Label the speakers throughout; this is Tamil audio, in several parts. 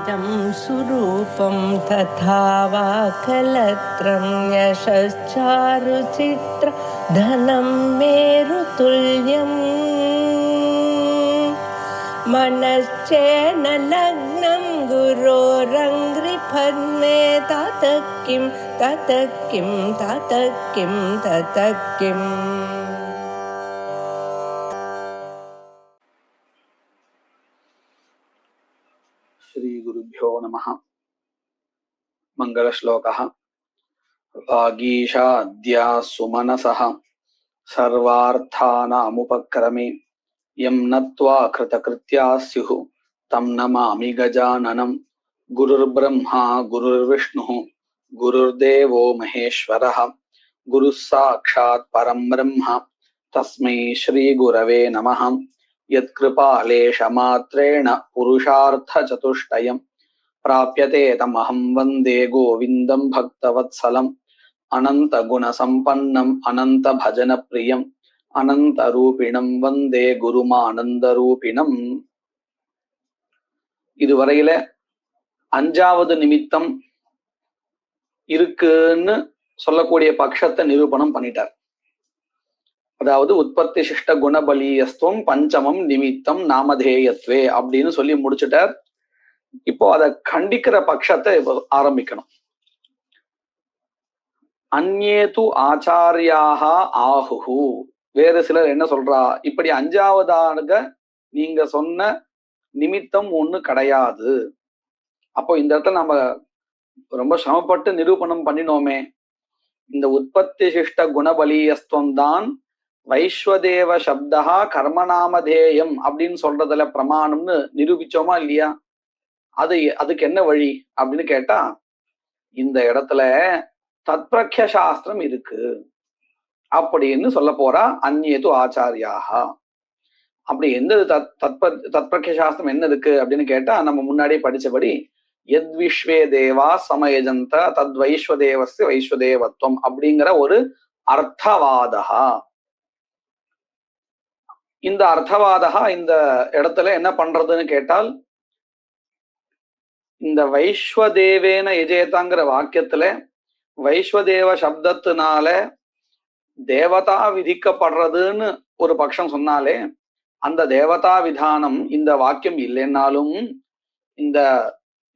Speaker 1: इदं सुरूपं तथा वा कलत्रं यशश्चारुचित्र धनं मेरुतुल्यम् मनश्चेन लग्नं गुरोरङ्घ्रिपद्मे ततः किं ततः किं ततः किं ततः किम्.
Speaker 2: श्री गुरुभ्यो नमः. मंगलश्लोकः. वागीशाद्या सुमनसः सर्वार्थानामुपक्रमे यं नत्वा कृतकृत्याः स्युः तं नमामि गजाननं. गुरुर्ब्रह्मा गुरुर्विष्णुः गुरुर्देवो महेश्वरः गुरुः साक्षात् परं ब्रह्म तस्मै श्रीगुरवे नमः. यत्कृपालेशमात्रेण पुरुषार्थचतुष्टयम् प्राप्यते तमहं वन्दे गोविन्दं भक्तवत्सलम्. अनन्तगुणसम्पन्नम् अनन्तभजनप्रियम् अनन्तरूपिणं वन्दे குருமானந்தரூபிணம். இதுவரையில அஞ்சாவது நிமித்தம் இருக்குன்னு சொல்லக்கூடிய பட்சத்தை நிரூபணம் பண்ணிட்டார். அதாவது உற்பத்தி சிஷ்ட குணபலியஸ்துவம் பஞ்சமம் நிமித்தம் நாமதேயத்வே அப்படின்னு சொல்லி முடிச்சுட்டார். இப்போ அதை கண்டிக்கிற பட்சத்தை ஆரம்பிக்கணும். அந்நேது ஆச்சாரியாக ஆஹுஹு. வேறு சிலர் என்ன சொல்றா, இப்படி அஞ்சாவதாக நீங்க சொன்ன நிமித்தம் ஒண்ணு கிடையாது. அப்போ இந்த இடத்துல நம்ம ரொம்ப சிரமப்பட்டு நிரூபணம் பண்ணினோமே. இந்த உற்பத்தி சிஷ்ட குணபலியஸ்துவம் தான் வைஸ்வதேவ சப்தா கர்மநாமதேயம் அப்படின்னு சொல்றதுல பிரமாணம்னு நிரூபிச்சோமா இல்லையா? அதுக்கு என்ன வழி அப்படின்னு கேட்டா, இந்த இடத்துல தத்பிரக்ய சாஸ்திரம் இருக்கு அப்படின்னு சொல்ல போறா. அந்நேது ஆச்சாரியாக. அப்படி எந்த தத்பிரக்ய சாஸ்திரம் என்ன இருக்கு அப்படின்னு கேட்டா, நம்ம முன்னாடியே படிச்சபடி எத் விஸ்வே தேவா சமயஜந்த தத் வைஸ்வதேவஸ்ய வைஸ்வதேவத்வம் அப்படிங்கிற ஒரு அர்த்தவாதா. இந்த அர்த்தவாதா இந்த இடத்துல என்ன பண்றதுன்னு கேட்டால், இந்த வைஸ்வதேவேன எஜேதாங்கிற வாக்கியத்துல வைஸ்வதேவ சப்தத்தினால தேவதா விதிக்கப்படுறதுன்னு ஒரு பட்சம் சொன்னாலே, அந்த தேவதா விதானம் இந்த வாக்கியம் இல்லைன்னாலும் இந்த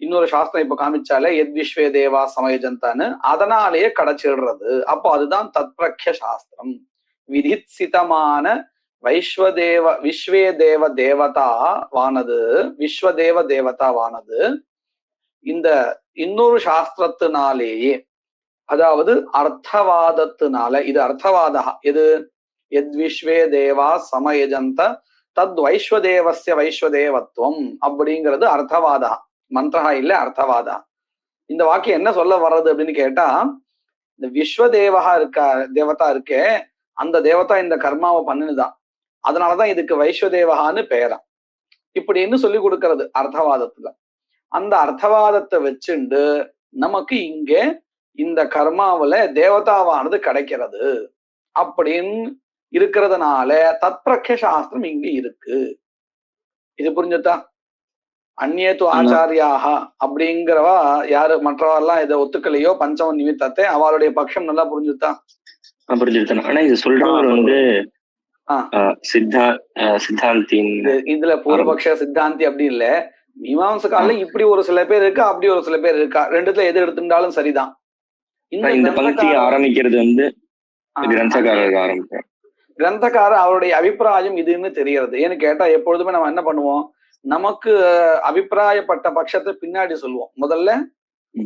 Speaker 2: இன்னொரு சாஸ்திரம் இப்ப காமிச்சாலே எத் விஸ்வே தேவா சமயஜந்தான்னு அதனாலேயே கிடைச்சிடுறது. அப்போ அதுதான் தத்பிரக்ய சாஸ்திரம். விதிசிதமான விஸ்வதேவ தேவதாவானது இந்த இன்னொரு சாஸ்திரத்தினாலேயே, அதாவது அர்த்தவாதத்தினால, இது அர்த்தவாதா. எது? எத் விஸ்வே தேவா சமயஜந்த தத் வைஸ்வதேவஸ்ய வைஸ்வதேவத்வம் அப்படிங்கிறது அர்த்தவாதா. மந்திரா இல்ல, அர்த்தவாதா. இந்த வாக்கியம் என்ன சொல்ல வர்றது அப்படின்னு கேட்டா, இந்த விஸ்வதேவா தேவதா இருக்கே, அந்த தேவதா இந்த கர்மாவை பண்ணினுதான். அதனாலதான் இதுக்கு வைஸ்வதேவகான்னு பெயரா இப்படின்னு சொல்லி கொடுக்கறது அர்த்தவாதத்துல. அந்த அர்த்தவாதத்தை வச்சுண்டு நமக்கு இங்கே இந்த கர்மாவில தேவதாவானது கிடைக்கிறது அப்படின்னு இருக்கிறதுனால தத்பிரக்ய சாஸ்திரம் இங்க இருக்கு. இது புரிஞ்சுதா? அந்நேது ஆச்சாரியாக அப்படிங்கிறவா யாரு, மற்றவெல்லாம் இதை ஒத்துக்கலையோ பஞ்சம நிமித்தத்தை, அவளுடைய பட்சம் நல்லா புரிஞ்சுதா?
Speaker 3: புரிஞ்சுதான். ஆனா இது சொல்றவர் வந்து சித்தாந்தி.
Speaker 2: இதுல பூர்வபக்ஷ சித்தாந்தி அப்படி இல்ல. மீமாம்சகால இப்படி ஒரு சில பேர் இருக்கா, அப்படி ஒரு சில பேர் இருக்கா. ரெண்டுத்துல எது எடுத்துட்டாலும் சரிதான்.
Speaker 3: இந்த பக்தி ஆரம்பிக்கிறது வந்து
Speaker 2: கிரந்தக்காரர் அவருடைய அபிப்பிராயம் இதுன்னு தெரியறது. ஏன்னு கேட்டா, எப்பொழுதுமே நம்ம என்ன பண்ணுவோம், நமக்கு அபிப்பிராயப்பட்ட பட்சத்தை பின்னாடி சொல்லுவோம். முதல்ல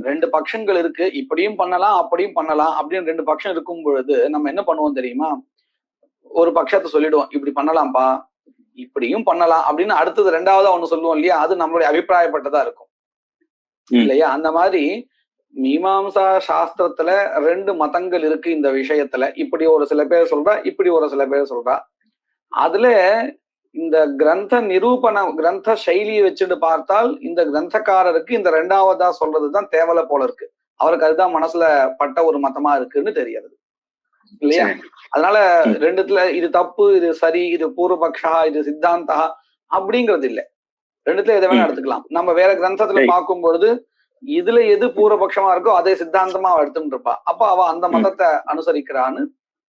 Speaker 2: ரெண்டு பட்சங்கள் இருக்கு, இப்படியும் பண்ணலாம் அப்படியும் பண்ணலாம் அப்படின்னு ரெண்டு பட்சம் இருக்கும் பொழுது நம்ம என்ன பண்ணுவோம் தெரியுமா? ஒரு பட்சத்தை சொல்லிடுவோம், இப்படி பண்ணலாம்ப்பா, இப்படியும் பண்ணலாம் அப்படின்னு. அடுத்தது ரெண்டாவதா ஒண்ணு சொல்லுவோம் இல்லையா? அது நம்மளுடைய அபிப்பிராயப்பட்டதா இருக்கும் இல்லையா? அந்த மாதிரி மீமாம்சா சாஸ்திரத்துல ரெண்டு மதங்கள் இருக்கு இந்த விஷயத்துல. இப்படி ஒரு சில பேர் சொல்றா, இப்படி ஒரு சில பேர் சொல்றா. அதுல இந்த கிரந்த கிரந்த சைலியை வச்சுட்டு பார்த்தால் இந்த கிரந்தக்காரருக்கு இந்த ரெண்டாவதா சொல்றதுதான் தேவலை போல இருக்கு. அவருக்கு அதுதான் மனசுல பட்ட ஒரு மதமா இருக்குன்னு தெரியறது இல்லையா? அதனால ரெண்டுத்துல இது தப்பு, இது சரி, இது பூர்வபக்ஷா, இது சித்தாந்தா அப்படிங்கிறது இல்லை. ரெண்டுத்துல எதை வேணா எடுத்துக்கலாம். நம்ம வேற கிரந்தத்துல பார்க்கும் பொழுது இதுல எது பூர்வபக்ஷமா இருக்கோ அதே சித்தாந்தமா அவ எடுத்துட்டு இருப்பா. அப்ப அவ அந்த மதத்தை அனுசரிக்கிறான்னு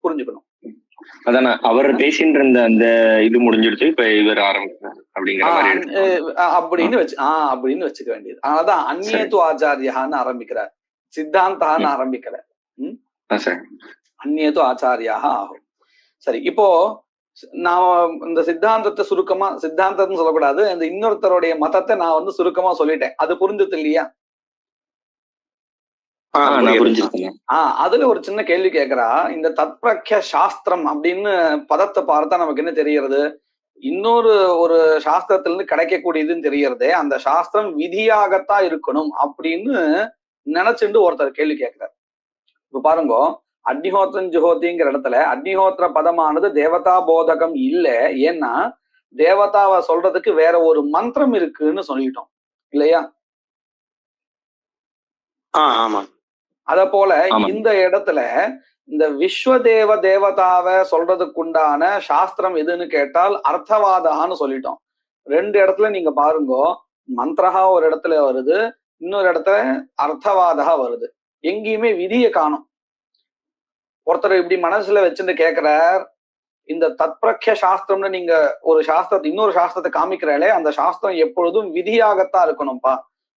Speaker 2: புரிஞ்சுக்கணும்.
Speaker 3: அதான் அவர் பேசின்ற அந்த இது முடிஞ்சிடுச்சு, இப்ப இவர் ஆரம்பிக்கிறார் அப்படிங்கிற மாதிரி
Speaker 2: அப்படின்னு வச்சுக்க வேண்டியது. அதனாலதான் அந்நியத்து ஆச்சாரியான்னு ஆரம்பிக்கிறார், சித்தாந்தான்னு ஆரம்பிக்கிற. அந்நியத்து ஆச்சாரியாக ஆகும். சரி, இப்போ நான் இந்த சித்தாந்தத்தை சுருக்கமா, சித்தாந்தம்னு சொல்லக்கூடாது, இந்த இன்னொருத்தருடைய மதத்தை நான் சுருக்கமா சொல்லிட்டேன். அது புரிஞ்சது இல்லையா? அதுல ஒரு சின்ன கேள்வி கேட்கிறா. இந்த தத்பிரக்ய சாஸ்திரம் அப்படின்னு பதத்தை பார்த்தா நமக்கு என்ன தெரியறது? இன்னொரு ஒரு சாஸ்திரத்துல இருந்து கிடைக்கக்கூடியதுன்னு தெரியறதே. அந்த சாஸ்திரம் விதியாகத்தான் இருக்கணும் அப்படின்னு நினைச்சுட்டு ஒருத்தர் கேள்வி கேட்கிறார். இப்ப பாருங்க, அக்னிஹோத்திரம் ஜுஹோத்திங்கிற இடத்துல அக்னிஹோத்திர பதமானது தேவதா போதகம் இல்ல. ஏன்னா தேவதாவை சொல்றதுக்கு வேற ஒரு மந்திரம் இருக்குன்னு சொல்லிட்டோம் இல்லையா?
Speaker 4: ஆமா.
Speaker 2: அத போல இந்த இடத்துல இந்த விஸ்வதேவ தேவதாவை சொல்றதுக்குண்டான சாஸ்திரம் எதுன்னு கேட்டால் அர்த்தவாதான்னு சொல்லிட்டோம். ரெண்டு இடத்துல நீங்க பாருங்க, மந்திரஹா ஒரு இடத்துல வருது, இன்னொரு இடத்துல அர்த்தவாதா வருது. எங்கேயுமே விதியை காணும். ஒருத்தர் இப்படி மனசுல வச்சுட்டு கேட்கிறார், இந்த தத்பிரக்ய சாஸ்திரம்னு நீங்க ஒரு சாஸ்திரத்தை இன்னொரு சாஸ்திரத்தை காமிக்கிறாலே, அந்த சாஸ்திரம் எப்பொழுதும் விதியாகத்தான் இருக்கணும்ப்பா,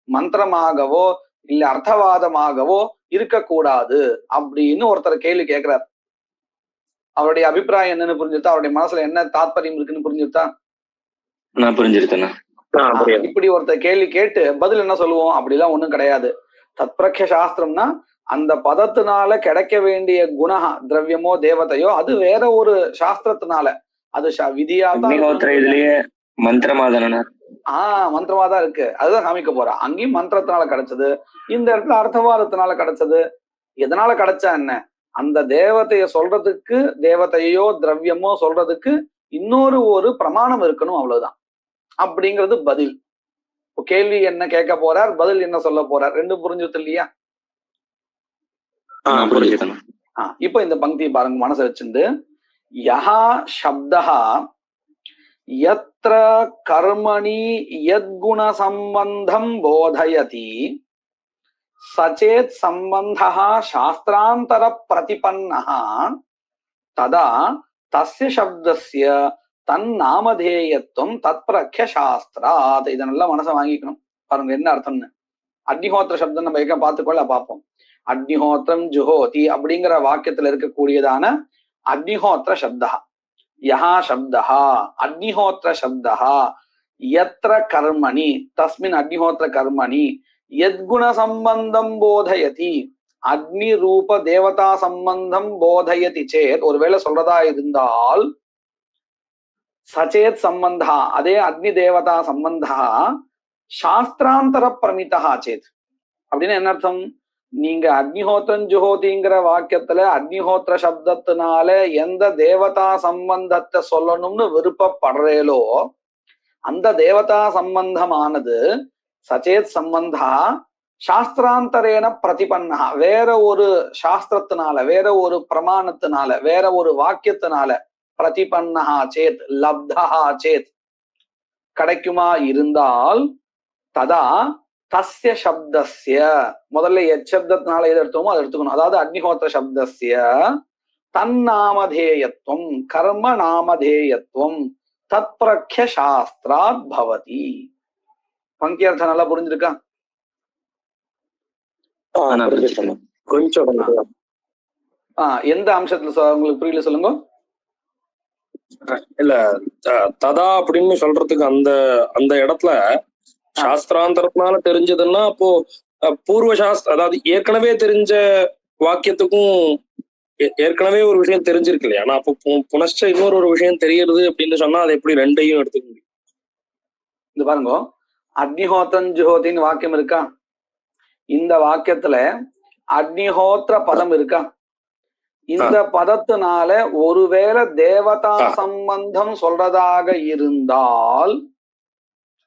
Speaker 2: மந்திரமாகவோ இல்ல அர்த்தவாதமாகவோ இருக்கக்கூடாது அப்படின்னு ஒருத்தர் கேள்வி கேட்கிறார். அவருடைய அபிப்பிராயம் என்னன்னு புரிஞ்சுட்டா, அவருடைய மனசுல என்ன தாத்பரியம் இருக்குன்னு புரிஞ்சுட்டா? இப்படி ஒருத்தர் கேள்வி கேட்டு பதில் என்ன சொல்லுவோம்? அப்படிலாம் ஒண்ணும் கிடையாது. தத்பிரக்ய சாஸ்திரம்னா அந்த பதத்தினால கிடைக்க வேண்டிய குணா, திரவியமோ தேவதையோ அது வேற ஒரு சாஸ்திரத்தினால, அது விதியா தான். மந்திரமாதான் இருக்கு, அதுதான் காமிக்க போறா. அங்கேயும் மந்திரத்தினால கிடைச்சது, இந்த இடத்துல அர்த்தவாதத்தினால கிடைச்சது. எதனால கிடைச்சா என்ன? அந்த தேவதைய சொல்றதுக்கு, தேவதையோ திரவியமோ சொல்றதுக்கு இன்னொரு ஒரு பிரமாணம் இருக்கணும், அவ்வளவுதான். அப்படிங்கிறது பதில். கேள்வி என்ன கேட்க போறார், பதில் என்ன சொல்ல போறார், ரெண்டும் புரிஞ்சுது இல்லையா? இப்ப இந்த பங்கி பாருங்க, மனசை வச்சுண்டு, யஹா சப்தஹா யத்ர கர்மணி யத்குண சம்பந்தம் போதயதி சச்சேத் சம்பந்தஹ சாஸ்திராந்தர பிரதிபன்னஹ ததா தஸ்ய சப்தஸ்ய தன்னாமதேயத்துவம் தத்பிரக்ய சாஸ்திராத். இதனெல்லாம் மனசை வாங்கிக்கணும். பாருங்க என்ன அர்த்தம்னு. அக்னிஹோத்திர சப்தம் நம்ம எங்க பார்த்துக்கொள்ள பார்ப்போம். அக்னிஹோத்திரம் ஜுஹோதி அப்படிங்கிற வாக்கியத்துல இருக்கக்கூடியதான அக்னிஹோத்திர சப்தா, யஹா சப்தஹா அக்னிஹோத்திர சப்தஹா யத்ர கர்மணி தஸ்மின் அக்னிஹோத்திர கர்மணி யத்குண சம்பந்தம் போதயதி, அக்னி ரூப தேவதா சம்பந்தம் போதயதி சேத், ஒருவேளை சொல்றதா இருந்தால், சச்சேத் சம்பந்தா அதே அக்னி தேவதா சம்பந்தா சாஸ்திராந்தர பிரமிதா சேத் அப்படின்னு என்ன அர்த்தம்? நீங்க அக்னிஹோத்திரம் ஜுஹோதிங்கிற வாக்கியத்துல அக்னிஹோத்திர சப்தத்தினால எந்த தேவதா சம்பந்தத்தை சொல்லணும்னு விருப்பப்படுறேலோ அந்த தேவதா சம்பந்தமானது சச்சேத் சம்பந்தா சாஸ்திராந்தரேன பிரதிபன்னா, வேற ஒரு சாஸ்திரத்தினால, வேற ஒரு பிரமாணத்தினால, வேற ஒரு வாக்கியத்தினால பிரதிபன்னா சேத் லப்தா சேத் கிடைக்குமா இருந்தால், ததா தஸ்ய சப்தஸ்ய, முதல்ல எச்சப்தத்தினால எது எடுத்தோமோ அதை எடுத்துக்கணும். அதாவது அக்னிஹோத்திர சப்தஸ்ய தன்னாமதேயத்துவம் கர்ம நாமதேயத்துவம் தத்பிரக்ய சாஸ்திராத் பவதி. பங்கியர்த்தம் நல்லா புரிஞ்சிருக்கா?
Speaker 4: கொஞ்சம்
Speaker 2: எந்த அம்சத்துல உங்களுக்கு புரியல சொல்லுங்க.
Speaker 4: இல்ல, ததா அப்படின்னு சொல்றதுக்கு அந்த அந்த இடத்துல சாஸ்திராந்தரத்தினால தெரிஞ்சதுன்னா, அப்போ பூர்வ சாஸ்திர, அதாவது ஏற்கனவே தெரிஞ்ச வாக்கியத்துக்கும் ஏற்கனவே ஒரு விஷயம் தெரிஞ்சிருக்கு இல்லையா? ஆனா அப்போ புனஷ்ட இன்னொரு ஒரு விஷயம் தெரியறது அப்படின்னு சொன்னா அது எப்படி ரெண்டையும் எடுத்துக்க முடியும்?
Speaker 2: இந்த பாருங்க, அக்னிஹோத்திரம் ஜுஹோத்தின்னு வாக்கியம் இருக்கா? இந்த வாக்கியத்துல அக்னிஹோத்திர பதம் இருக்கா? இந்த பதத்தினால ஒருவேளை தேவதா சம்பந்தம் சொல்றதாக இருந்தால்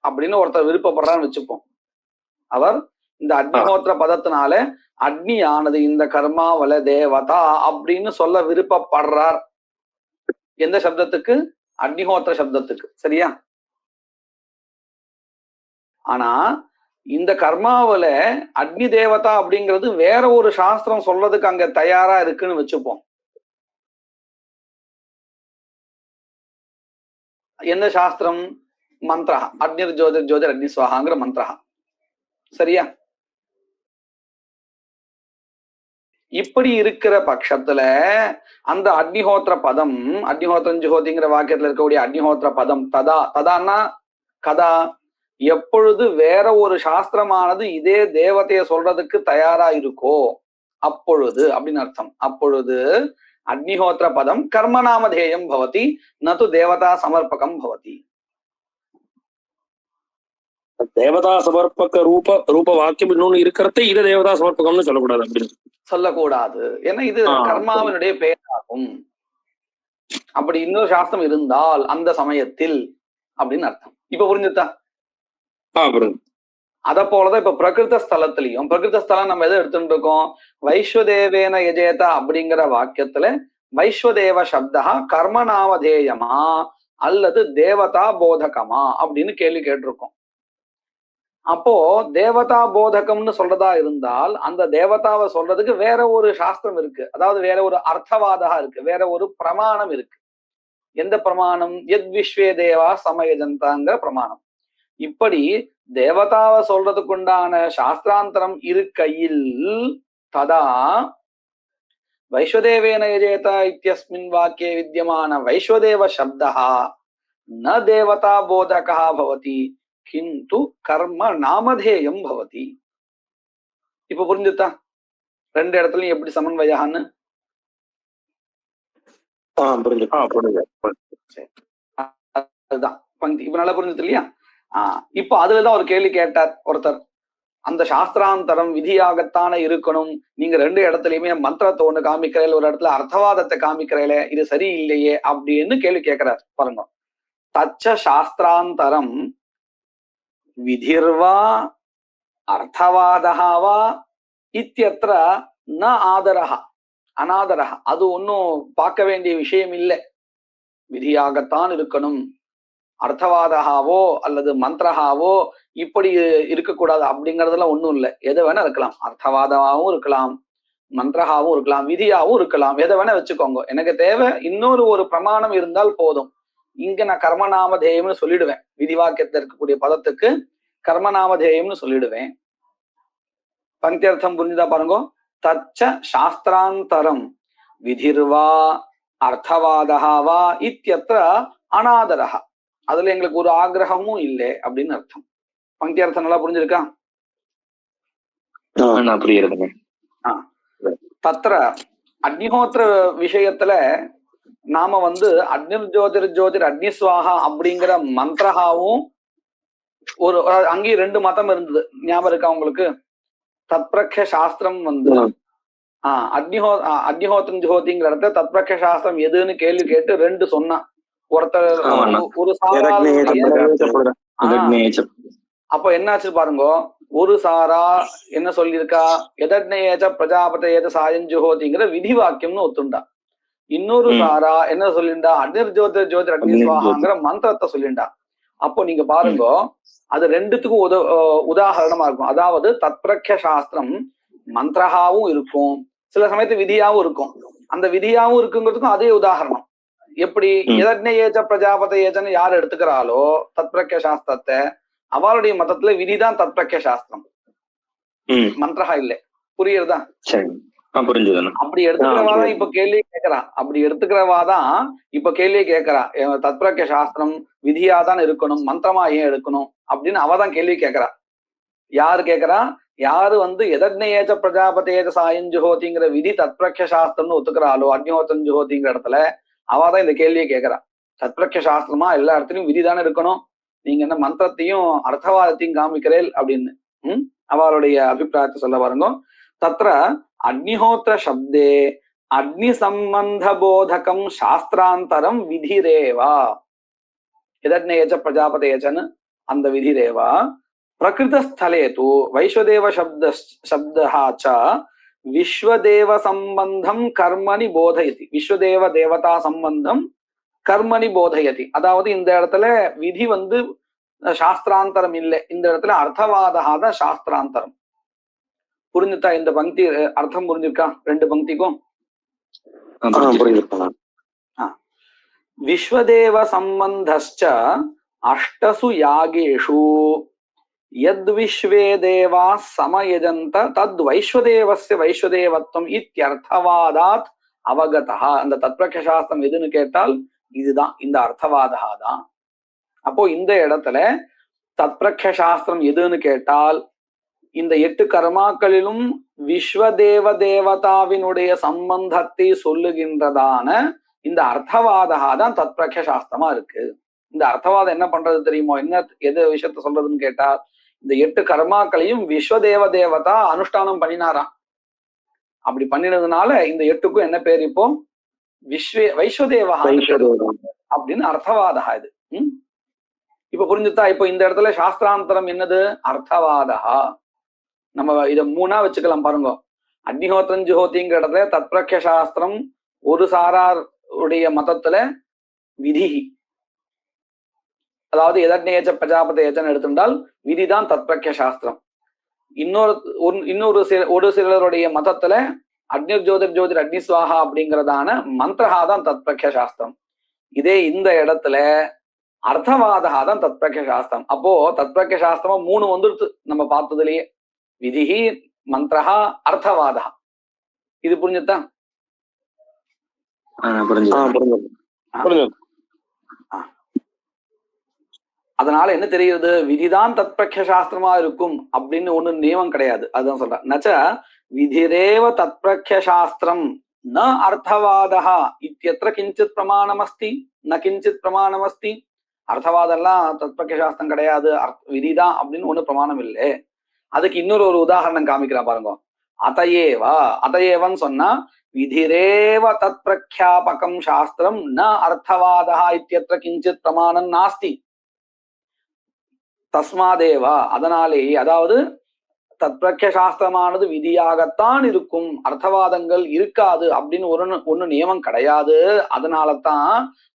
Speaker 2: அப்படின்னு ஒருத்தர் விருப்பப்படுறான்னு வச்சுப்போம். அவர் இந்த அக்னிஹோத்திர பதத்தினால அக்னியானது இந்த கர்மாவல தேவதா அப்படின்னு சொல்ல விருப்பப்படுறார். எந்த சப்தத்துக்கு? அக்னிஹோத்திர சப்தத்துக்கு. சரியா? ஆனா இந்த கர்மாவில அக்னி தேவதா அப்படிங்கிறது வேற ஒரு சாஸ்திரம் சொல்றதுக்கு அங்க தயாரா இருக்குன்னு வச்சுப்போம். எந்த சாஸ்திரம்? மந்திரா, அக்னிர் ஜோதிர் ஜோதிர் அக்னி சுவாகாங்கிற மந்திரா. சரியா? இப்படி இருக்கிற பட்சத்துல அந்த அக்னிஹோத்திர பதம், அக்னிஹோத்திரம் ஜோதிங்கிற வாக்கியத்துல இருக்கக்கூடிய அக்னிஹோத்திர பதம் ததா, ததான்னா கதா, எப்பொழுது வேற ஒரு சாஸ்திரமானது இதே தேவதைய சொல்றதுக்கு தயாரா இருக்கோ அப்பொழுது அப்படின்னு அர்த்தம். அப்பொழுது அக்னிஹோத்திர பதம் கர்மநாமதேயம் பவதி, நது தேவதா சமர்ப்பகம் பவதி.
Speaker 4: தேவதா சமர்ப்பக ரூப வாக்கியம் இன்னொன்னு இருக்கிறத இதை தேவதா சமர்ப்பகம்னு சொல்லக்கூடாது அப்படின்னு
Speaker 2: சொல்லக்கூடாது. ஏன்னா இது கர்மாவினுடைய பெயராகும். அப்படி இன்னொரு சாஸ்திரம் இருந்தால் அந்த சமயத்தில் அப்படின்னு அர்த்தம். இப்ப புரிஞ்சுட்டா? அத போலதான் இப்ப பிரகிருத ஸ்தலத்திலையும், பிரகிருத ஸ்தலம் நம்ம எதை எடுத்துட்டு இருக்கோம்? வைஸ்வதேவேன யஜேதா அப்படிங்கிற வாக்கியத்துல வைஸ்வதேவ சப்தா கர்மநாமதேயமா அல்லது தேவதா போதகமா அப்படின்னு கேள்வி கேட்டிருக்கோம். அப்போ தேவதா போதகம்னு சொல்றதா இருந்தால் அந்த தேவதாவை சொல்றதுக்கு வேற ஒரு சாஸ்திரம் இருக்கு, அதாவது வேற ஒரு அர்த்தவாதா இருக்கு, வேற ஒரு பிரமாணம் இருக்கு. எந்த பிரமாணம்? எத் விஸ்வே தேவா சமயஜந்தாங்கிற பிரமாணம். இப்படி தேவதாவை சொல்றதுக்கு உண்டான சாஸ்திராந்தரம் இருக்கையில் ததா வைஸ்வதேவேன யஜேதா இத்யஸ்மின் வாக்கியே வித்யமான வைஸ்வதேவ சப்தா ந தேவதா போதகா பவதி கிந்து கர்ம நாமதேயம் பவதி. இப்ப புரிஞ்சுதா ரெண்டு இடத்துலயும் எப்படி சமன்வயான்னு? அதுதான் பந்தி. இப்ப நல்லா புரிஞ்சது இல்லையா? இப்ப அதுலதான் ஒரு கேள்வி கேட்டார் ஒருத்தர். அந்த சாஸ்திராந்தரம் விதியாகத்தானே இருக்கணும், நீங்க ரெண்டு இடத்துலயுமே மந்திரத்தை ஒண்ணு காமிக்கிறேன், ஒரு இடத்துல அர்த்தவாதத்தை காமிக்கிறேல, இது சரி இல்லையே அப்படின்னு கேள்வி கேட்கிறார். பாருங்க, தச்ச சாஸ்திராந்தரம் விதிர்வா அர்த்தவாதா வா இத்தியத்ர ந ஆதரஹ அநாதரஹ. அது ஒன்னும் பார்க்க வேண்டிய விஷயம் இல்லை. விதியாகத்தான் இருக்கணும், அர்த்தவாதகாவோ அல்லது மந்திரகாவோ இப்படி இருக்கக்கூடாது அப்படிங்கறதுல ஒண்ணும் இல்லை. எதை வேணா இருக்கலாம், அர்த்தவாதமாவும் இருக்கலாம், மந்திரகாவும் இருக்கலாம், விதியாவும் இருக்கலாம், எதை வேணா வச்சுக்கோங்க. எனக்கு தேவை இன்னொரு ஒரு பிரமாணம் இருந்தால் போதும். இங்க நான் கர்மநாமதேயம்னு சொல்லிடுவேன். விதிவாக்கியத்தில் இருக்கக்கூடிய பதத்துக்கு கர்மநாமதேயம்னு சொல்லிடுவேன். பங்கியர்த்தம் புரிஞ்சுதா பாருங்க. தச்ச சாஸ்திராந்தரம் விதிர்வா அர்த்தவாதகாவா இத்தியத்ர அநாதரஹ. அதுல எங்களுக்கு ஒரு ஆக்ரகமும் இல்லை அப்படின்னு அர்த்தம். பங்கியர்த்தம் நல்லா புரிஞ்சிருக்கா? தத்ர அக்னிஹோத்திர விஷயத்துல நாம அக்னிர் ஜோதிர் ஜோதிர் அக்னிஸ்வாகா அப்படிங்கிற மந்திரகாவும் ஒரு அங்கேயும் ரெண்டு மதம் இருந்தது, ஞாபகம் இருக்கா உங்களுக்கு? தத்பிரக்ஷ சாஸ்திரம் அக்னிஹோத்திரம் ஜோதிங்கிற இடத்துல தத்பிரக்ஷ சாஸ்திரம் எதுன்னு கேள்வி கேட்டு ரெண்டு சொன்னான் ஒருத்தர். ஒரு சாரா அப்ப என்னாச்சு பாருங்க, ஒரு சாரா என்ன சொல்லியிருக்கா? எதக்னேஜ பிரஜாபதேஜ சாயஞ்சுஹோதிங்கிற விதி வாக்கியம்னு ஒத்துண்டா. இன்னொரு சாரா என்ன சொல்லிண்டா? அக்னிர் ஜோதிர் ஜோதிர் அக்னிஸ்வாகாங்கிற மந்திரத்தை சொல்லிண்டா. அப்போ நீங்க பாருங்க, அது ரெண்டுத்துக்கும் உதாரணமா இருக்கும். அதாவது தத்பிரக்ஷ சாஸ்திரம் மந்திரகாவும் இருக்கும், சில சமயத்து விதியாவும் இருக்கும். அந்த விதியாவும் இருக்குங்கிறதுக்கும் அதே உதாரணம். எப்படி எதக்னேஜ பிரஜாபதேஜன்னு யார் எடுத்துக்கிறாளோ தத்பிரக்ஷ சாஸ்திரத்தை, அவளுடைய மதத்துல விதிதான் தத்பிரக்ஷ சாஸ்திரம், மந்திரகா இல்லை. புரியுறதா? அப்படி எடுத்துக்கிறவாதான் இப்ப கேள்வியே கேட்கறா. அப்படி எடுத்துக்கிறவாதான் இப்ப கேள்வியே கேட்கறா. தத்பிரக்ஷ சாஸ்திரம் விதியாதான் இருக்கணும், மந்திரமா ஏன் எடுக்கணும் அப்படின்னு அவதான் கேள்வி கேட்கறா. யாரு கேட்கறா? யாரு எதக்னேஜ பிரஜாபதேஜ சாயஞ்சுஹோதிங்கிற விதி தத்பிரக்ஷ சாஸ்திரம்னு ஒத்துக்கிறாளோ அக்னிஹோத்திரம் ஜுஹோதிங்கிற இடத்துல அவதான் இந்த கேள்வியை கேட்கறா. தத்பிரக்ஷ சாஸ்திரமா எல்லா இடத்துலயும் விதிதானே இருக்கணும், நீங்க என்ன மந்திரத்தையும் அர்த்தவாதத்தையும் காமிக்கிறேன் அப்படின்னு அவளுடைய அபிப்பிராயத்தை சொல்ல பாருங்க. தத்ர அக்னிஹோத்திர சப்தே அக்னி சம்பந்த போதகம் சாஸ்திராந்தரம் விதிரேவா. எதக்னேஜ பிரஜாபதேஜன்னு அந்த விதிரேவா. பிரகிருத ஸ்தலே தூ வைஸ்வதேவ சப்தஹாச்ச விஸ்வதேவ சம்பந்தம் கர்மணி போதயதி. விஸ்வதேவ தேவதா சம்பந்தம் கர்மணி போதயதி. அதாவது இந்த இடத்துல விதி சாஸ்திராந்தரம் இல்லை. இந்த இடத்துல அர்த்தவாதகா தான் சாஸ்திராந்தரம். புரிஞ்சுட்டா? இந்த பங்கி அர்த்தம் புரிஞ்சிருக்கா? ரெண்டு பங்கிக்கும் விஸ்வதேவ சம்பந்தஸ்ச அஷ்டசு யாகேஷு யத் விஸ்வே தேவா சமயஜந்த தத் வைஸ்வதேவஸ்ய வைஸ்வதேவத்வம் இத்யர்த்தவாதாத் அவகதா. அந்த தத்பிரக்ஷ சாஸ்திரம் எதுன்னு கேட்டால் இதுதான், இந்த அர்த்தவாதா தான். அப்போ இந்த இடத்துல தத்பிரக்ஷ சாஸ்திரம் எதுன்னு கேட்டால் இந்த 8 கர்மாக்களிலும் விஸ்வதேவ தேவதாவினுடைய சம்பந்தத்தை சொல்லுகின்றதான இந்த அர்த்தவாதா தான் தத்பிரக்ஷ சாஸ்திரமா இருக்கு. இந்த அர்த்தவாதம் என்ன பண்றது தெரியுமோ? என்ன எது விஷயத்த சொல்றதுன்னு கேட்டா, இந்த 8 கர்மாக்களையும் விஸ்வதேவ தேவதா அனுஷ்டானம் பண்ணினாராம். அப்படி பண்ணினதுனால இந்த 8க்கும் என்ன பேர் இப்போ? வைஸ்வதேவா அப்படின்னு அர்த்தவாதா இது. இப்ப புரிஞ்சுதா? இப்போ இந்த இடத்துல சாஸ்திராந்தரம் என்னது? அர்த்தவாதா. நம்ம இத 3ஆ வச்சுக்கலாம் பாருங்க. அக்னிஹோத்திரம் ஜுஹோதிங்கிற இடத்துல தத்பிரக்ஷ சாஸ்திரம் ஒரு சாரார் உடைய மதத்துல விதி, அதாவது எதர்நேச்ச பிரஜாபதி ஏச்சன்னு எடுத்துட்டால் விதிதான் தத்பிரக்ஷ சாஸ்திரம். ஒரு சிலருடைய மதத்துல அக்னி ஜோதிர் அக்னி சுவாஹா அப்படிங்கிறதான மந்திரஹா தான் தத்பிரக்ஷ சாஸ்திரம். இதே இந்த இடத்துல அர்த்தவாதா தான் தத்பிரக்ஷ சாஸ்திரம். அப்போ தத்பிரக்ஷ சாஸ்திரம் 3 வந்துருத்து நம்ம பார்த்ததுலயே. விதிஹி, மந்திரஹா, அர்த்தவாதா. இது புரிஞ்சுதா? அதனால என்ன தெரியுது? விதிதான் தத்பிரக்ஷ சாஸ்திரமா இருக்கும் அப்படின்னு ஒண்ணு நியமம் கிடையாது. அதுதான் சொல்றேன். நச்ச விதிரேவ தத்பிரக்ஷ சாஸ்திரம் ந அர்த்தவாதா இத்தியத்ர கிஞ்சித் பிரமாணமஸ்தி ந கிஞ்சித் பிரமாணமஸ்தி. அர்த்தவாதெல்லாம் தத்பிரக்ஷ சாஸ்திரம் கிடையாது, விதிதான் அப்படின்னு ஒண்ணு பிரமாணம் இல்லை. அதுக்கு இன்னொரு உதாரணம் காமிக்கிறா பாருங்க. அதையேவன்னு சொன்னா விதிரேவ தத் பிரக்யாபகம் சாஸ்திரம் ந அர்த்தவாதா இத்தியத்ர கிஞ்சித் பிரமாணம் நாஸ்தி. தஸ்மாதேவா, அதனாலேயே, அதாவது தத்பிரக்ஷ சாஸ்திரமானது விதியாகத்தான் இருக்கும், அர்த்தவாதங்கள் இருக்காது அப்படின்னு ஒண்ணு நியமம் கிடையாது. அதனாலதான்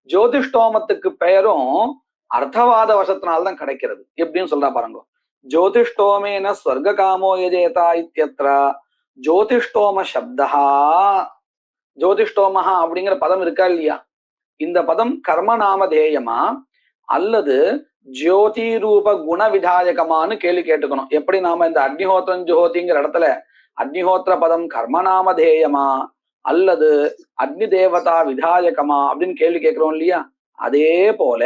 Speaker 2: ஜோதிஷ்டோமத்துக்கு பெயரும் அர்த்தவாத வசத்தினால்தான் கிடைக்கிறது. எப்படின்னு சொல்றா பாருங்க. ஜோதிஷ்டோமேன ஸ்வர்க காமோ யஜேதா இத்யத்ர ஜோதிஷ்டோம சப்தா. ஜோதிஷ்டோமஹா அப்படிங்கிற பதம் இருக்கா இல்லையா? இந்த பதம் கர்மநாமதேயமா அல்லது ஜோதி ரூப குண விதாயகமானு கேள்வி கேட்டுக்கணும். எப்படி நாம இந்த அக்னிஹோத்திரம் ஜோதிங்கிற இடத்துல அக்னிஹோத்திர பதம் கர்மநாமதேயமா அல்லது அக்னி தேவதா விதாயகமா அப்படின்னு கேள்வி கேட்கிறோம் இல்லையா? அதே போல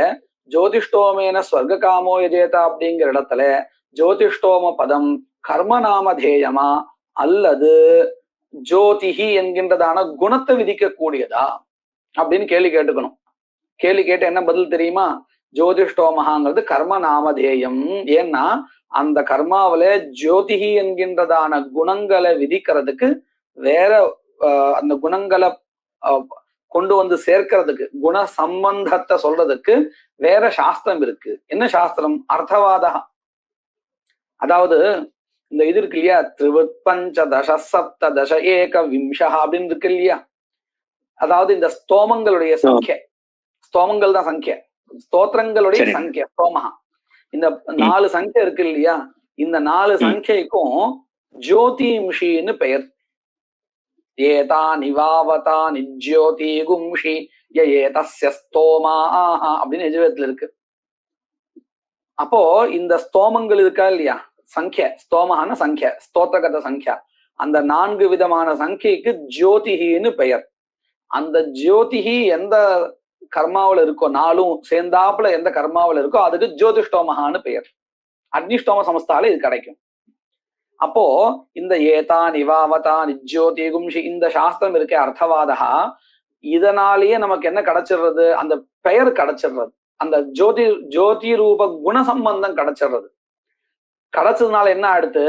Speaker 2: ஜோதிஷ்டோமேன ஸ்வர்க காமோ யஜேதா அப்படிங்கிற இடத்துல ஜோதிஷ்டோம பதம் கர்மநாமதேயமா அல்லது ஜோதிஹி என்கின்றதான குணத்தை விதிக்க கூடியதா அப்படின்னு கேள்வி கேட்டுக்கணும். கேள்வி கேட்டு என்ன பதில் தெரியுமா? ஜோதிஷ்டோமஹாங்கிறது கர்மநாமதேயம். ஏன்னா அந்த கர்மாவில ஜோதிஹி என்கின்றதான குணங்களை விதிக்கிறதுக்கு வேற அந்த குணங்களை கொண்டு வந்து சேர்க்கிறதுக்கு குண சம்பந்தத்தை சொல்றதுக்கு வேற சாஸ்திரம் இருக்கு. என்ன சாஸ்திரம்? அர்த்தவாதா. அதாவது இந்த இது இருக்கு இல்லையா, திரிவத்பஞ்ச தச சப்த தச ஏக விம்சா அப்படின்னு இருக்கு இல்லையா? அதாவது இந்த ஸ்தோமங்களுடைய சங்கிய, ஸ்தோமங்கள் தான் சங்கிய, ஸ்தோத்திரங்களுடைய சங்கிய ஸ்தோமஹா. இந்த 4 சங்கிய இருக்கு இல்லையா? இந்த 4 சங்கியக்கும் ஜோதிம்ஷின்னு பெயர். ஏதா நிவாவதா நிஜ்யோதி கும்ஷி ஏதஸ்ய ஸ்தோமாஹா அப்படின்னு எஜுவேதத்துல இருக்கு. அப்போ இந்த ஸ்தோமங்கள் இருக்கா இல்லையா, சங்கிய, ஸ்தோமஹான சங்கிய, ஸ்தோத்திரகத சங்கியா, அந்த 4 விதமான சங்கியக்கு ஜோதிஹின்னு பெயர். அந்த ஜோதிஹி எந்த கர்மாவில இருக்கோ, 4ம் சேர்ந்தாப்புல எந்த கர்மாவில இருக்கோ அதுக்கு ஜோதிஷ்டோமஹான்னு பெயர். அக்னிஷ்டோம சமஸ்தால இது கிடைக்கும். அப்போ இந்த ஏதா நிவாவதா நிஜ்யோதி கும்ஷி இந்த சாஸ்திரம் இருக்கே அர்த்தவாதா, இதனாலேயே நமக்கு என்ன கிடைச்சிடுறது? அந்த பெயர் கிடைச்சிடுறது, அந்த ஜோதி ரூப குண சம்பந்தம் கிடைச்சிடுறது. கிடைச்சதுனால என்ன அடுத்து?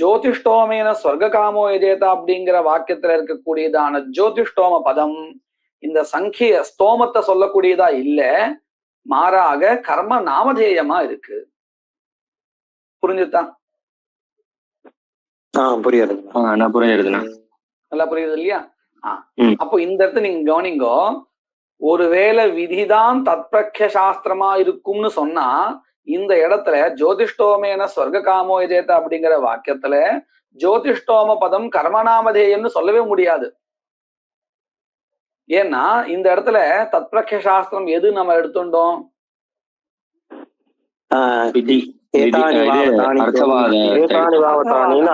Speaker 2: ஜோதிஷ்டோமேன ஸ்வர்க காமோ யஜேதா அப்படிங்கிற வாக்கியத்துல இருக்கக்கூடியதான ஜோதிஷ்டோம பதம் இந்த சங்கிய ஸ்தோமத்தை சொல்லக்கூடியதா இல்ல, மாறாக கர்ம நாமதேயமா இருக்கு. புரிஞ்சுதா?
Speaker 3: புரியுதுண்ணா.
Speaker 2: நல்லா புரியுது இல்லையா? அப்போ இந்த இடத்துல நீங்க கவனிங்கோ, ஒருவேளை விதிதான் தத்பிரக்ஷ சாஸ்திரமா இருக்கும்னு சொன்னா இந்த இடத்துல ஜோதிஷ்டோமேன ஸ்வர்க காமோ யஜேத அப்படிங்கிற வாக்கியத்துல ஜோதிஷ்டோம பதம் கர்மநாமதேயம்னு சொல்லவே முடியாது. ஏன்னா இந்த இடத்துல தத்பிரக்ஷ சாஸ்திரம் எது நம்ம எடுத்துட்டோம்?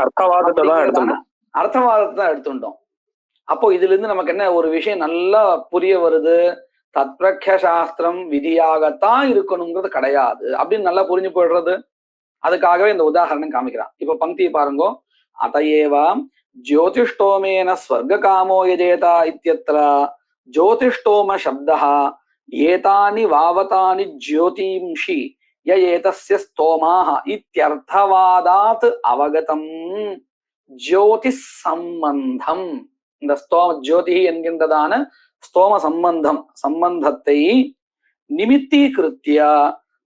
Speaker 2: அர்த்தவாதத்தை தான் எடுத்துட்டோம். அப்போ இதுல இருந்து நமக்கு என்ன ஒரு விஷயம் நல்லா புரிய வருது, தத்பிரக்ஷ சாஸ்திரம் விதியாகத்தான் இருக்கணுங்கிறது கிடையாது அப்படின்னு நல்லா புரிஞ்சு போயிடுறது. அதுக்காகவே இந்த உதாரணம் காமிக்கிறான். இப்ப பங்கியை பாருங்க. அதையேவா ஜோதிஷ்டோமேன ஸ்வர்க காமோ யஜேதா இத்யத்ர ஜோதிஷ்டோம சப்தः ஏதானி வாவதானி ஜோதிம்ஷி ய ஏதஸ்ய ஸ்தோமாஹ இத்யர்த்தவாதாத் அவகதம் ஜோதிஷ் சம்பந்தம். இந்த ஜோதி என்கின்றதான ஸ்தோம சம்பந்தத்தை நிமித்தீகிருத்திய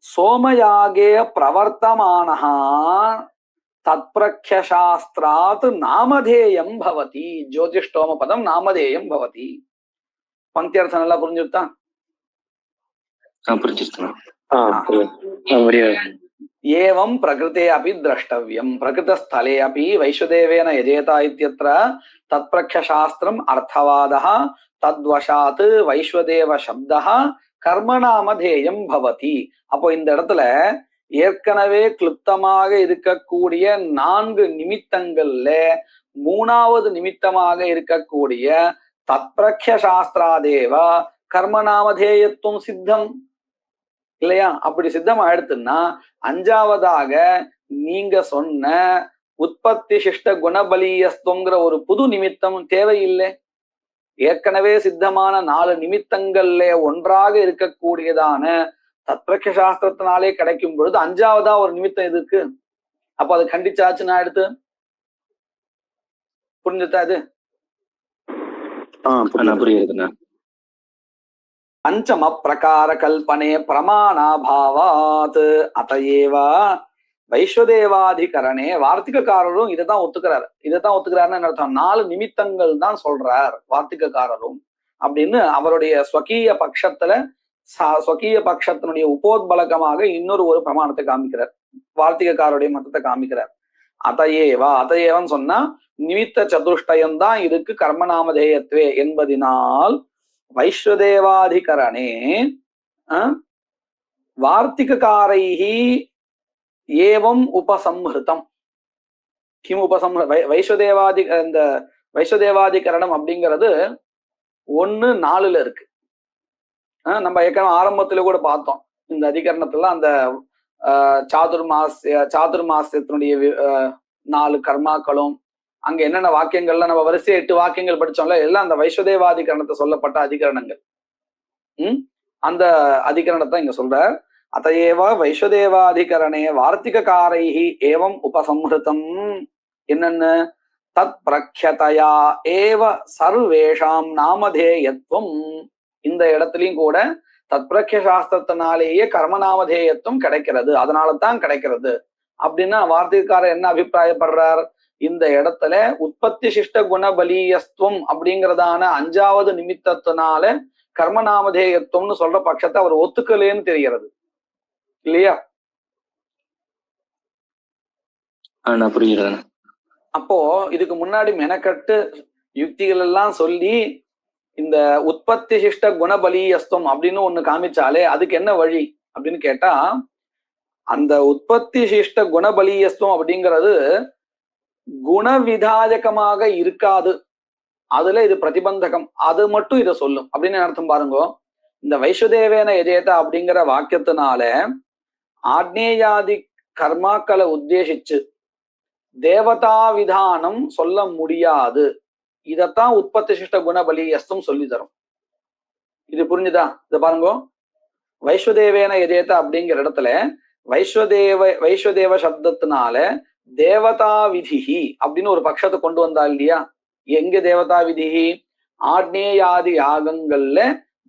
Speaker 2: சோமயாகே பிரவர்த்தமானஹ தத்பிரக்ஷ சாஸ்திராத் நாமதேயம் பவதி. ஜோதிஷ்டோம பதம் நாமதேயம் பவதி. பங்கி அர்த்தம் நல்லா புரிஞ்சுட்டா? ஏவம் பிரகிருதே அபி திரஷ்டவ்யம் பிரகிருதஸ்தலே அபி வைஸ்வதேவேன யஜேதா இத்யத்ர தத்பிரக்ஷ சாஸ்திரம் அர்த்தவாதः தத்வசாத் வைஸ்வதேவ சப்தः கர்மநாமதேயம் பவதி. அப்போ இந்த இடத்துல ஏற்கனவே கிளுப்தமாக இருக்கக்கூடிய 4 நிமித்தங்கள்ல 3வது நிமித்தமாக இருக்கக்கூடிய தத்பிரக்ஷ சாஸ்திராதேவ கர்மநாமதேயத்துவம் சித்தம் இல்லையா? அப்படி சித்தம் ஆயிடுத்துன்னா 5வதாக நீங்க சொன்ன உற்பத்தி சிஷ்ட குணபலீயஸ்துவங்கிற ஒரு புது நிமித்தம் தேவையில்லை. ஏற்கனவே சித்தமான 4 நிமித்தங்கள்ல ஒன்றாக இருக்கக்கூடியதான தத்பிரக்ஷ சாஸ்திரத்தினாலே கிடைக்கும் பொழுது 5வதா ஒரு நிமித்தம் இருக்கு. அப்ப அது கண்டிச்சாச்சுன்னா எடுத்து புரிஞ்சுட்டா? இது
Speaker 3: புரியுதுண்ணா.
Speaker 2: பஞ்சம பிரகார கல்பனே பிரமாணாபாவாத் அதையேவ வைஸ்வதேவாதிகரணே. வார்த்திகக்காரரும் இதைதான் ஒத்துக்கிறாருன்னு என்ன அர்த்தம்? 4 நிமித்தங்கள் தான் சொல்றார் வார்த்திகக்காரரும் அப்படின்னு அவருடைய ஸ்வகீய பட்சத்தினுடைய உபோத்பலகமாக இன்னொரு பிரமாணத்தை காமிக்கிறார். வார்த்திகக்காரருடைய மதத்தை காமிக்கிறார். அதையேவன் சொன்னா நிமித்த சதுஷ்டயம் தான் இருக்கு கர்மநாமதேயத்வே என்பதினால் வைஸ்வதேவாதிகரணே வார்த்திகக்காரைஹி ஏவம் உபசம்ஹிருதம். கிம் இந்த வைஸ்வதேவாதிகரணம் அப்படிங்கிறது 1:4 இருக்கு. நம்ம ஏற்கனவே ஆரம்பத்துல கூட பார்த்தோம். இந்த அதிகரணத்துல அந்த சாதுர்மாசியத்தினுடைய 4 கர்மாக்களும் அங்க என்னென்ன வாக்கியங்கள்ல நம்ம வரிசை 8 வாக்கியங்கள் படிச்சோம்ல, எல்லாம் அந்த வைஸ்வதேவாதிகரணத்தை சொல்லப்பட்ட அதிகரணங்கள். அந்த அதிகரணத்தை இங்க சொல்றார். அதையேவ வைஸ்வதேவாதிகரணே வார்த்திகக்காரைஹி ஏவம் உபசம்ஹிருதம். என்னன்னு? தத் பிரக்ஷதயா ஏவ சர்வேஷாம் நாமதேயத்துவம். இந்த இடத்துலயும் கூட தத்பிரக்ஷ சாஸ்திரத்தினாலேயே கர்மநாமதேயத்துவம் கிடைக்கிறது, அதனாலதான் கிடைக்கிறது அப்படின்னா வார்த்திகக்காரர் என்ன அபிப்பிராயப்படுறார்? இந்த இடத்துல உற்பத்தி சிஷ்ட குணபலீயஸ்துவம் அப்படிங்கிறதான 5வது நிமித்தத்தினால கர்மநாமதேயத்துவம்னு சொல்ற பட்சத்தை அவர் ஒத்துக்கலேன்னு தெரிகிறது இல்லையா? அப்போ இதுக்கு முன்னாடி மெனக்கட்டு யுக்திகள் எல்லாம் சொல்லி இந்த உற்பத்தி சிஷ்ட குணபலீயஸ்துவம் அப்படின்னு ஒண்ணு காமிச்சாலே அதுக்கு என்ன வழி அப்படின்னு கேட்டா, அந்த உற்பத்தி சிஷ்ட குணபலீயஸ்துவம் அப்படிங்கிறது குணவிதாயகமாக இருக்காது, அதுல இது பிரதிபந்தகம், அது மட்டும் இதை சொல்லும் அப்படின்னு அர்த்தம் பாருங்க. இந்த வைஸ்வதேவேன யஜேதா அப்படிங்கிற வாக்கியத்தினால ஆக்னேயாதி கர்மாக்களை உத்தேசிச்சு தேவதா விதானம் சொல்ல முடியாது. இதத்தான் உற்பத்தி சிஷ்ட குணபலீயஸ்தும் சொல்லி தரும். இது புரிஞ்சுதா? இத பாருங்க. வைஸ்வதேவேன யஜேதா அப்படிங்கிற இடத்துல வைஸ்வதேவ சப்தத்தினால தேவதா விதிஹி அப்படின்னு ஒரு பட்சத்தை கொண்டு வந்தா இல்லையா? எங்க தேவதா விதிஹி? ஆக்னேயாதி யாகங்கள்ல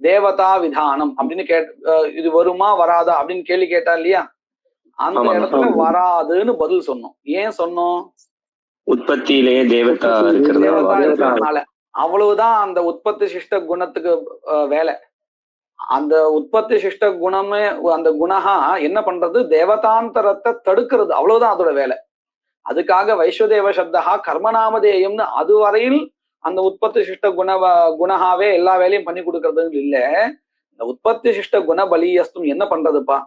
Speaker 2: தேவதா விதானம் அப்படின்னு இது வருமா வராதா அப்படின்னு கேள்வி கேட்டா இல்லையா? அந்த இடத்துல வராதுன்னு பதில் சொன்னோம். ஏன் சொன்னோம்?
Speaker 3: உற்பத்தியிலேயே தேவதா இருக்கிறதுனால.
Speaker 2: அவ்வளவுதான் அந்த உற்பத்தி சிஷ்ட குணத்துக்கு வேலை. அந்த உற்பத்தி சிஷ்ட குணமே, அந்த குணஹா என்ன பண்றது, தேவதாந்தரத்தை தடுக்கிறது, அவ்வளவுதான் அதோட வேலை. அதுக்காக வைஸ்வதேவ சப்தா கர்மநாமதேயம்னு அதுவரையில் அந்த உற்பத்தி சிஷ்ட குணஹாவே எல்லா வேலையும் பண்ணி கொடுக்கறது இல்ல. இந்த உற்பத்தி சிஷ்ட குண பலியஸ்தும் என்ன பண்றதுப்பா,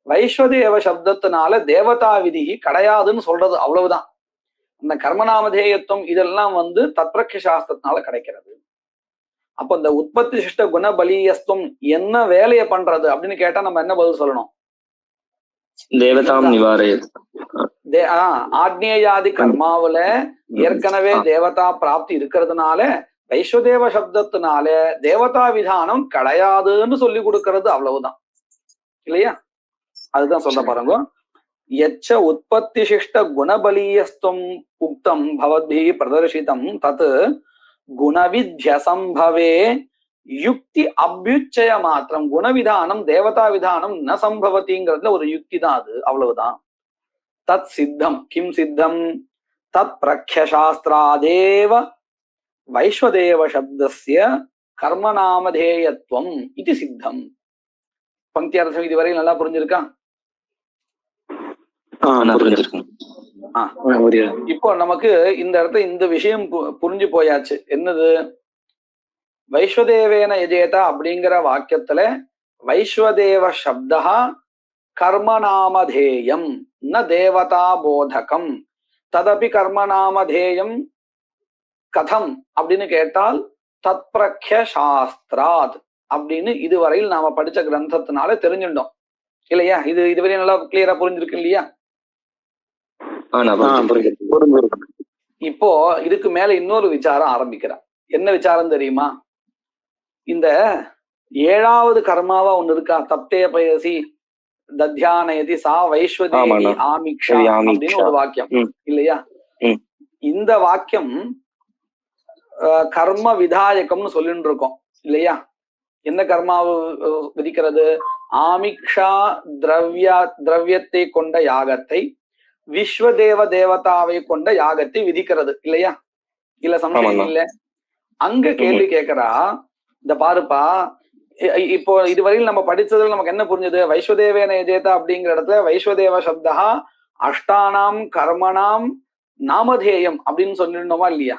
Speaker 2: வைஸ்வதேவ சப்தத்தினால தேவதா விதி கிடையாதுன்னு சொல்றது, அவ்வளவுதான். அந்த கர்மநாமதேயத்துவம் இதெல்லாம் தத்பிரக்ஷ சாஸ்திரத்தினால கிடைக்கிறது. அப்ப இந்த உற்பத்தி சிஷ்ட குண பலியஸ்துவம் என்ன வேலையை பண்றது அப்படின்னு கேட்டா நம்ம என்ன பதில் சொல்லணும்?
Speaker 3: தேவதாம் நிவாரே.
Speaker 2: ஆக்னேயாதி கர்மாவுல ஏற்கனவே தேவதா பிராப்தி இருக்கிறதுனால வைஸ்வதேவ சப்தத்தினால தேவதா விதானம் கிடையாதுன்னு சொல்லி கொடுக்கறது, அவ்வளவுதான் இல்லையா? அதுதான் சொல்ல பாருங்க. யச்ச உற்பத்தி சிஷ்ட குணபலீயஸ்துவம் உக்தம் பவத்பி பிரதர்ஷிதம் தத் குணவித்ய சம்பவே யுக்தி அபியுச்சய மாத்திரம். குணவிதானம் தேவதா விதானம் ந சம்பவத்திங்கிறதுல ஒரு யுக்தி தான் அது, அவ்வளவுதான். தத் சித்தம் கிம் சித்தம் தத் பிரக்ஷசாஸ்திராதேவ வைஸ்வதேவ சப்தஸ்ய கர்மநாமதேயத்துவம் இது சித்தம். பங்கியார்த்தம் இதுவரை நல்லா புரிஞ்சிருக்கா? இப்போ நமக்கு இந்த இடத்துல இந்த விஷயம் புரிஞ்சு போயாச்சு. என்னது? வைஸ்வதேவேன யஜேதா அப்படிங்கிற வாக்கியத்துல வைஸ்வதேவ சப்தா கர்மநாமதேயம் ந தேவதா போதகம் ததபி கர்மநாமதேயம் கதம் அப்படின்னு கேட்டால் தத்பிரக்ஷ சாஸ்திராத் அப்படின்னு இதுவரையில் நாம படிச்ச கிரந்தத்தினால தெரிஞ்சுட்டோம் இல்லையா? இதுவரை நல்லா கிளியரா புரிஞ்சிருக்கு இல்லையா? இப்போ இதுக்கு மேல இன்னொரு விசாரம் ஆரம்பிக்கிறார். என்ன விசாரம் தெரியுமா? இந்த 7வது கர்மாவா ஒண்ணு இருக்கா, தப்தே பயசி தத்யானயதி சா வைஸ்வதேவி ஆமிக்ஷா அப்படின்னு ஒரு வாக்கியம் இல்லையா? இந்த வாக்கியம் கர்ம விதாயகம்னு சொல்லிட்டு இருக்கோம் இல்லையா? என்ன கர்மாவை விதிக்கிறது? ஆமிக்ஷா திரவியத்தை கொண்ட யாகத்தை விஸ்வதேவ தேவதாவை கொண்ட யாகத்தை விதிக்கிறது இல்லையா? இல்ல சம்சயம் இல்ல. அங்க கேள்வி கேட்கிறா, இந்த பாருப்பா, இப்போ இதுவரையில் நம்ம படிச்சதுல நமக்கு என்ன புரிஞ்சது? வைஸ்வதேவேன யஜேதா அப்படிங்கிற இடத்துல வைஸ்வதேவ சப்தா அஷ்டானாம் கர்மணாம் நாமதேயம் அப்படின்னு சொல்லிருந்தோமா இல்லையா?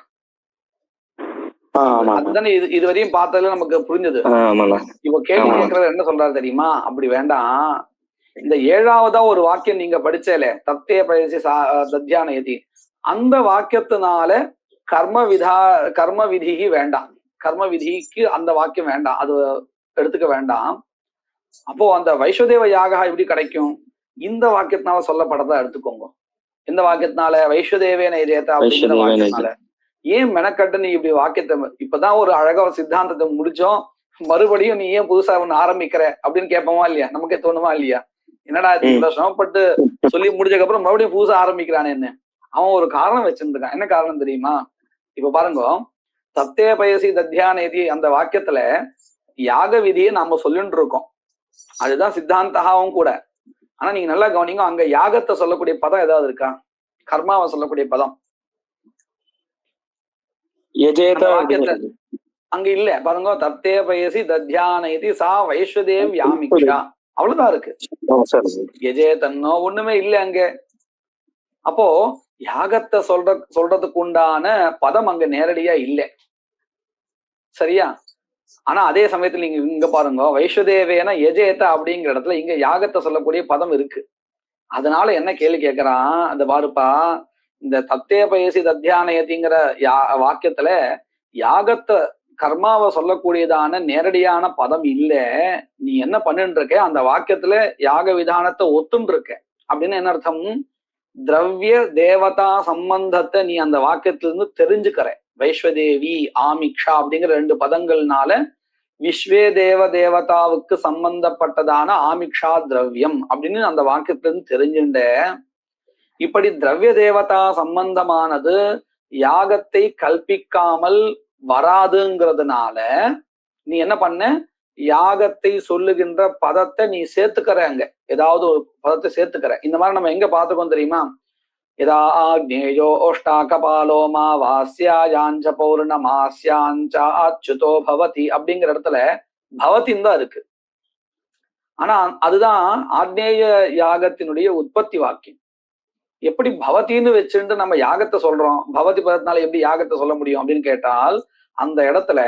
Speaker 2: அதுதானே இதுவரையும் பார்த்ததுல நமக்கு புரிஞ்சது. இப்போ கேள்வி கேட்கறது என்ன சொல்றாரு தெரியுமா? அப்படி வேண்டாம், இந்த 7வதா ஒரு வாக்கியம் நீங்க படிச்சேலே தத்தே பயசி தத்யானயதி, அந்த வாக்கியத்தினால கர்ம விதிக்கு வேண்டாம், கர்ம விதிக்கு அந்த வாக்கியம் வேண்டாம், அது எடுத்துக்க வேண்டாம். அப்போ அந்த வைஸ்வதேவ யாகா எப்படி கிடைக்கும்? இந்த வாக்கியத்தினால சொல்லப்படதான் எடுத்துக்கோங்க. இந்த வாக்கியத்தினால வைஸ்வதேவேன யஜேதா அப்படிங்கிற வாக்கியத்தினால. ஏன் மெனக்கட்டு நீ இப்படி வாக்கியத்தை, இப்பதான் ஒரு அழகா ஒரு சித்தாந்தத்தை முடிச்சோம், மறுபடியும் நீ ஏன் புதுசா ஒண்ணு ஆரம்பிக்கிற அப்படின்னு கேட்போமா இல்லையா? நமக்கே தோணுமா இல்லையா? என்னடா இவ்வளவு சிரமப்பட்டு சொல்லி முடிஞ்சதுக்கு அப்புறம் மறுபடியும் புதுசா ஆரம்பிக்கிறானே என்ன? அவன் ஒரு காரணம் வச்சிருந்துருக்கான். என்ன காரணம் தெரியுமா? இப்ப பாருங்க, தத்தே பயசி தத்யானேதி அந்த வாக்கியத்துல யாக விதியை நாம சொல்லிட்டு இருக்கோம், அதுதான் சித்தாந்தகாவும் கூட. ஆனா நீங்க நல்லா கவனிங்க, அங்க யாகத்தை சொல்லக்கூடிய பதம் ஏதாவது இருக்கா? கர்மாவை சொல்லக்கூடிய பதம் அங்க இல்ல. பாருங்க, தத்தே பயசி தத்யானேதி சா வைஸ்வதேவ் யாமிக்ஷா, அவ்வளவுதான் இருக்கு. யஜேதன்னோ ஒண்ணுமே இல்ல அங்க. அப்போ யாகத்தை சொல்றதுக்கு உண்டான பதம் அங்க நேரடியா இல்லை, சரியா? ஆனா அதே சமயத்துல நீங்க இங்க பாருங்க, வைஸ்வதேவேன யஜேத அப்படிங்கிற இடத்துல இங்க யாகத்தை சொல்லக்கூடிய பதம் இருக்கு. அதனால என்ன கேள்வி கேட்கிறான், அந்த பாருப்பா, இந்த தத்தே பயசி தத்யானயதிங்கிற வாக்கியத்துல யாகத்தை கர்மாவை சொல்லக்கூடியதான நேரடியான பதம் இல்ல. நீ என்ன பண்ணிட்டு இருக்க, அந்த வாக்கியத்துல யாக விதானத்தை ஒத்துன்னு இருக்க அப்படின்னு என்ன அர்த்தம்? திரவிய தேவதா சம்பந்தத்தை நீ அந்த வாக்கியத்திலிருந்து தெரிஞ்சுக்கிற. வைஸ்வதேவி ஆமிக்ஷா அப்படிங்கிற 2 பதங்கள்னால விஸ்வே தேவதாவுக்கு சம்பந்தப்பட்டதான ஆமிக்ஷா திரவியம் அப்படின்னு அந்த வாக்கியத்திலிருந்து தெரிஞ்சுண்ட. இப்படி திரவிய தேவதா சம்பந்தமானது யாகத்தை கல்பிக்காமல் வராதுங்கிறதுனால நீ என்ன பண்ண, யாகத்தை சொல்லுகின்ற பதத்தை நீ சேர்த்துக்கிற, அங்க ஏதாவது ஒரு பதத்தை சேர்த்துக்கிற. இந்த மாதிரி நம்ம எங்க பார்த்துக்கோம் தெரியுமா? யதா ஆக்னேயோ ஓஷ்டாகபாலோ மா வாஸ்யாயாஞ்ச பௌர்ணமாஸ்யாஞ்ச அச்சுதோ பவதி அப்படிங்கிற இடத்துல பவத்தின் தான் இருக்கு. ஆனா அதுதான் ஆக்னேய யாகத்தினுடைய உற்பத்தி வாக்கியம். எப்படி பவதின்னு வச்சுட்டு நம்ம யாகத்தை சொல்றோம், பவதி பதத்தினால எப்படி யாகத்தை சொல்ல முடியும் அப்படின்னு கேட்டால், அந்த இடத்துல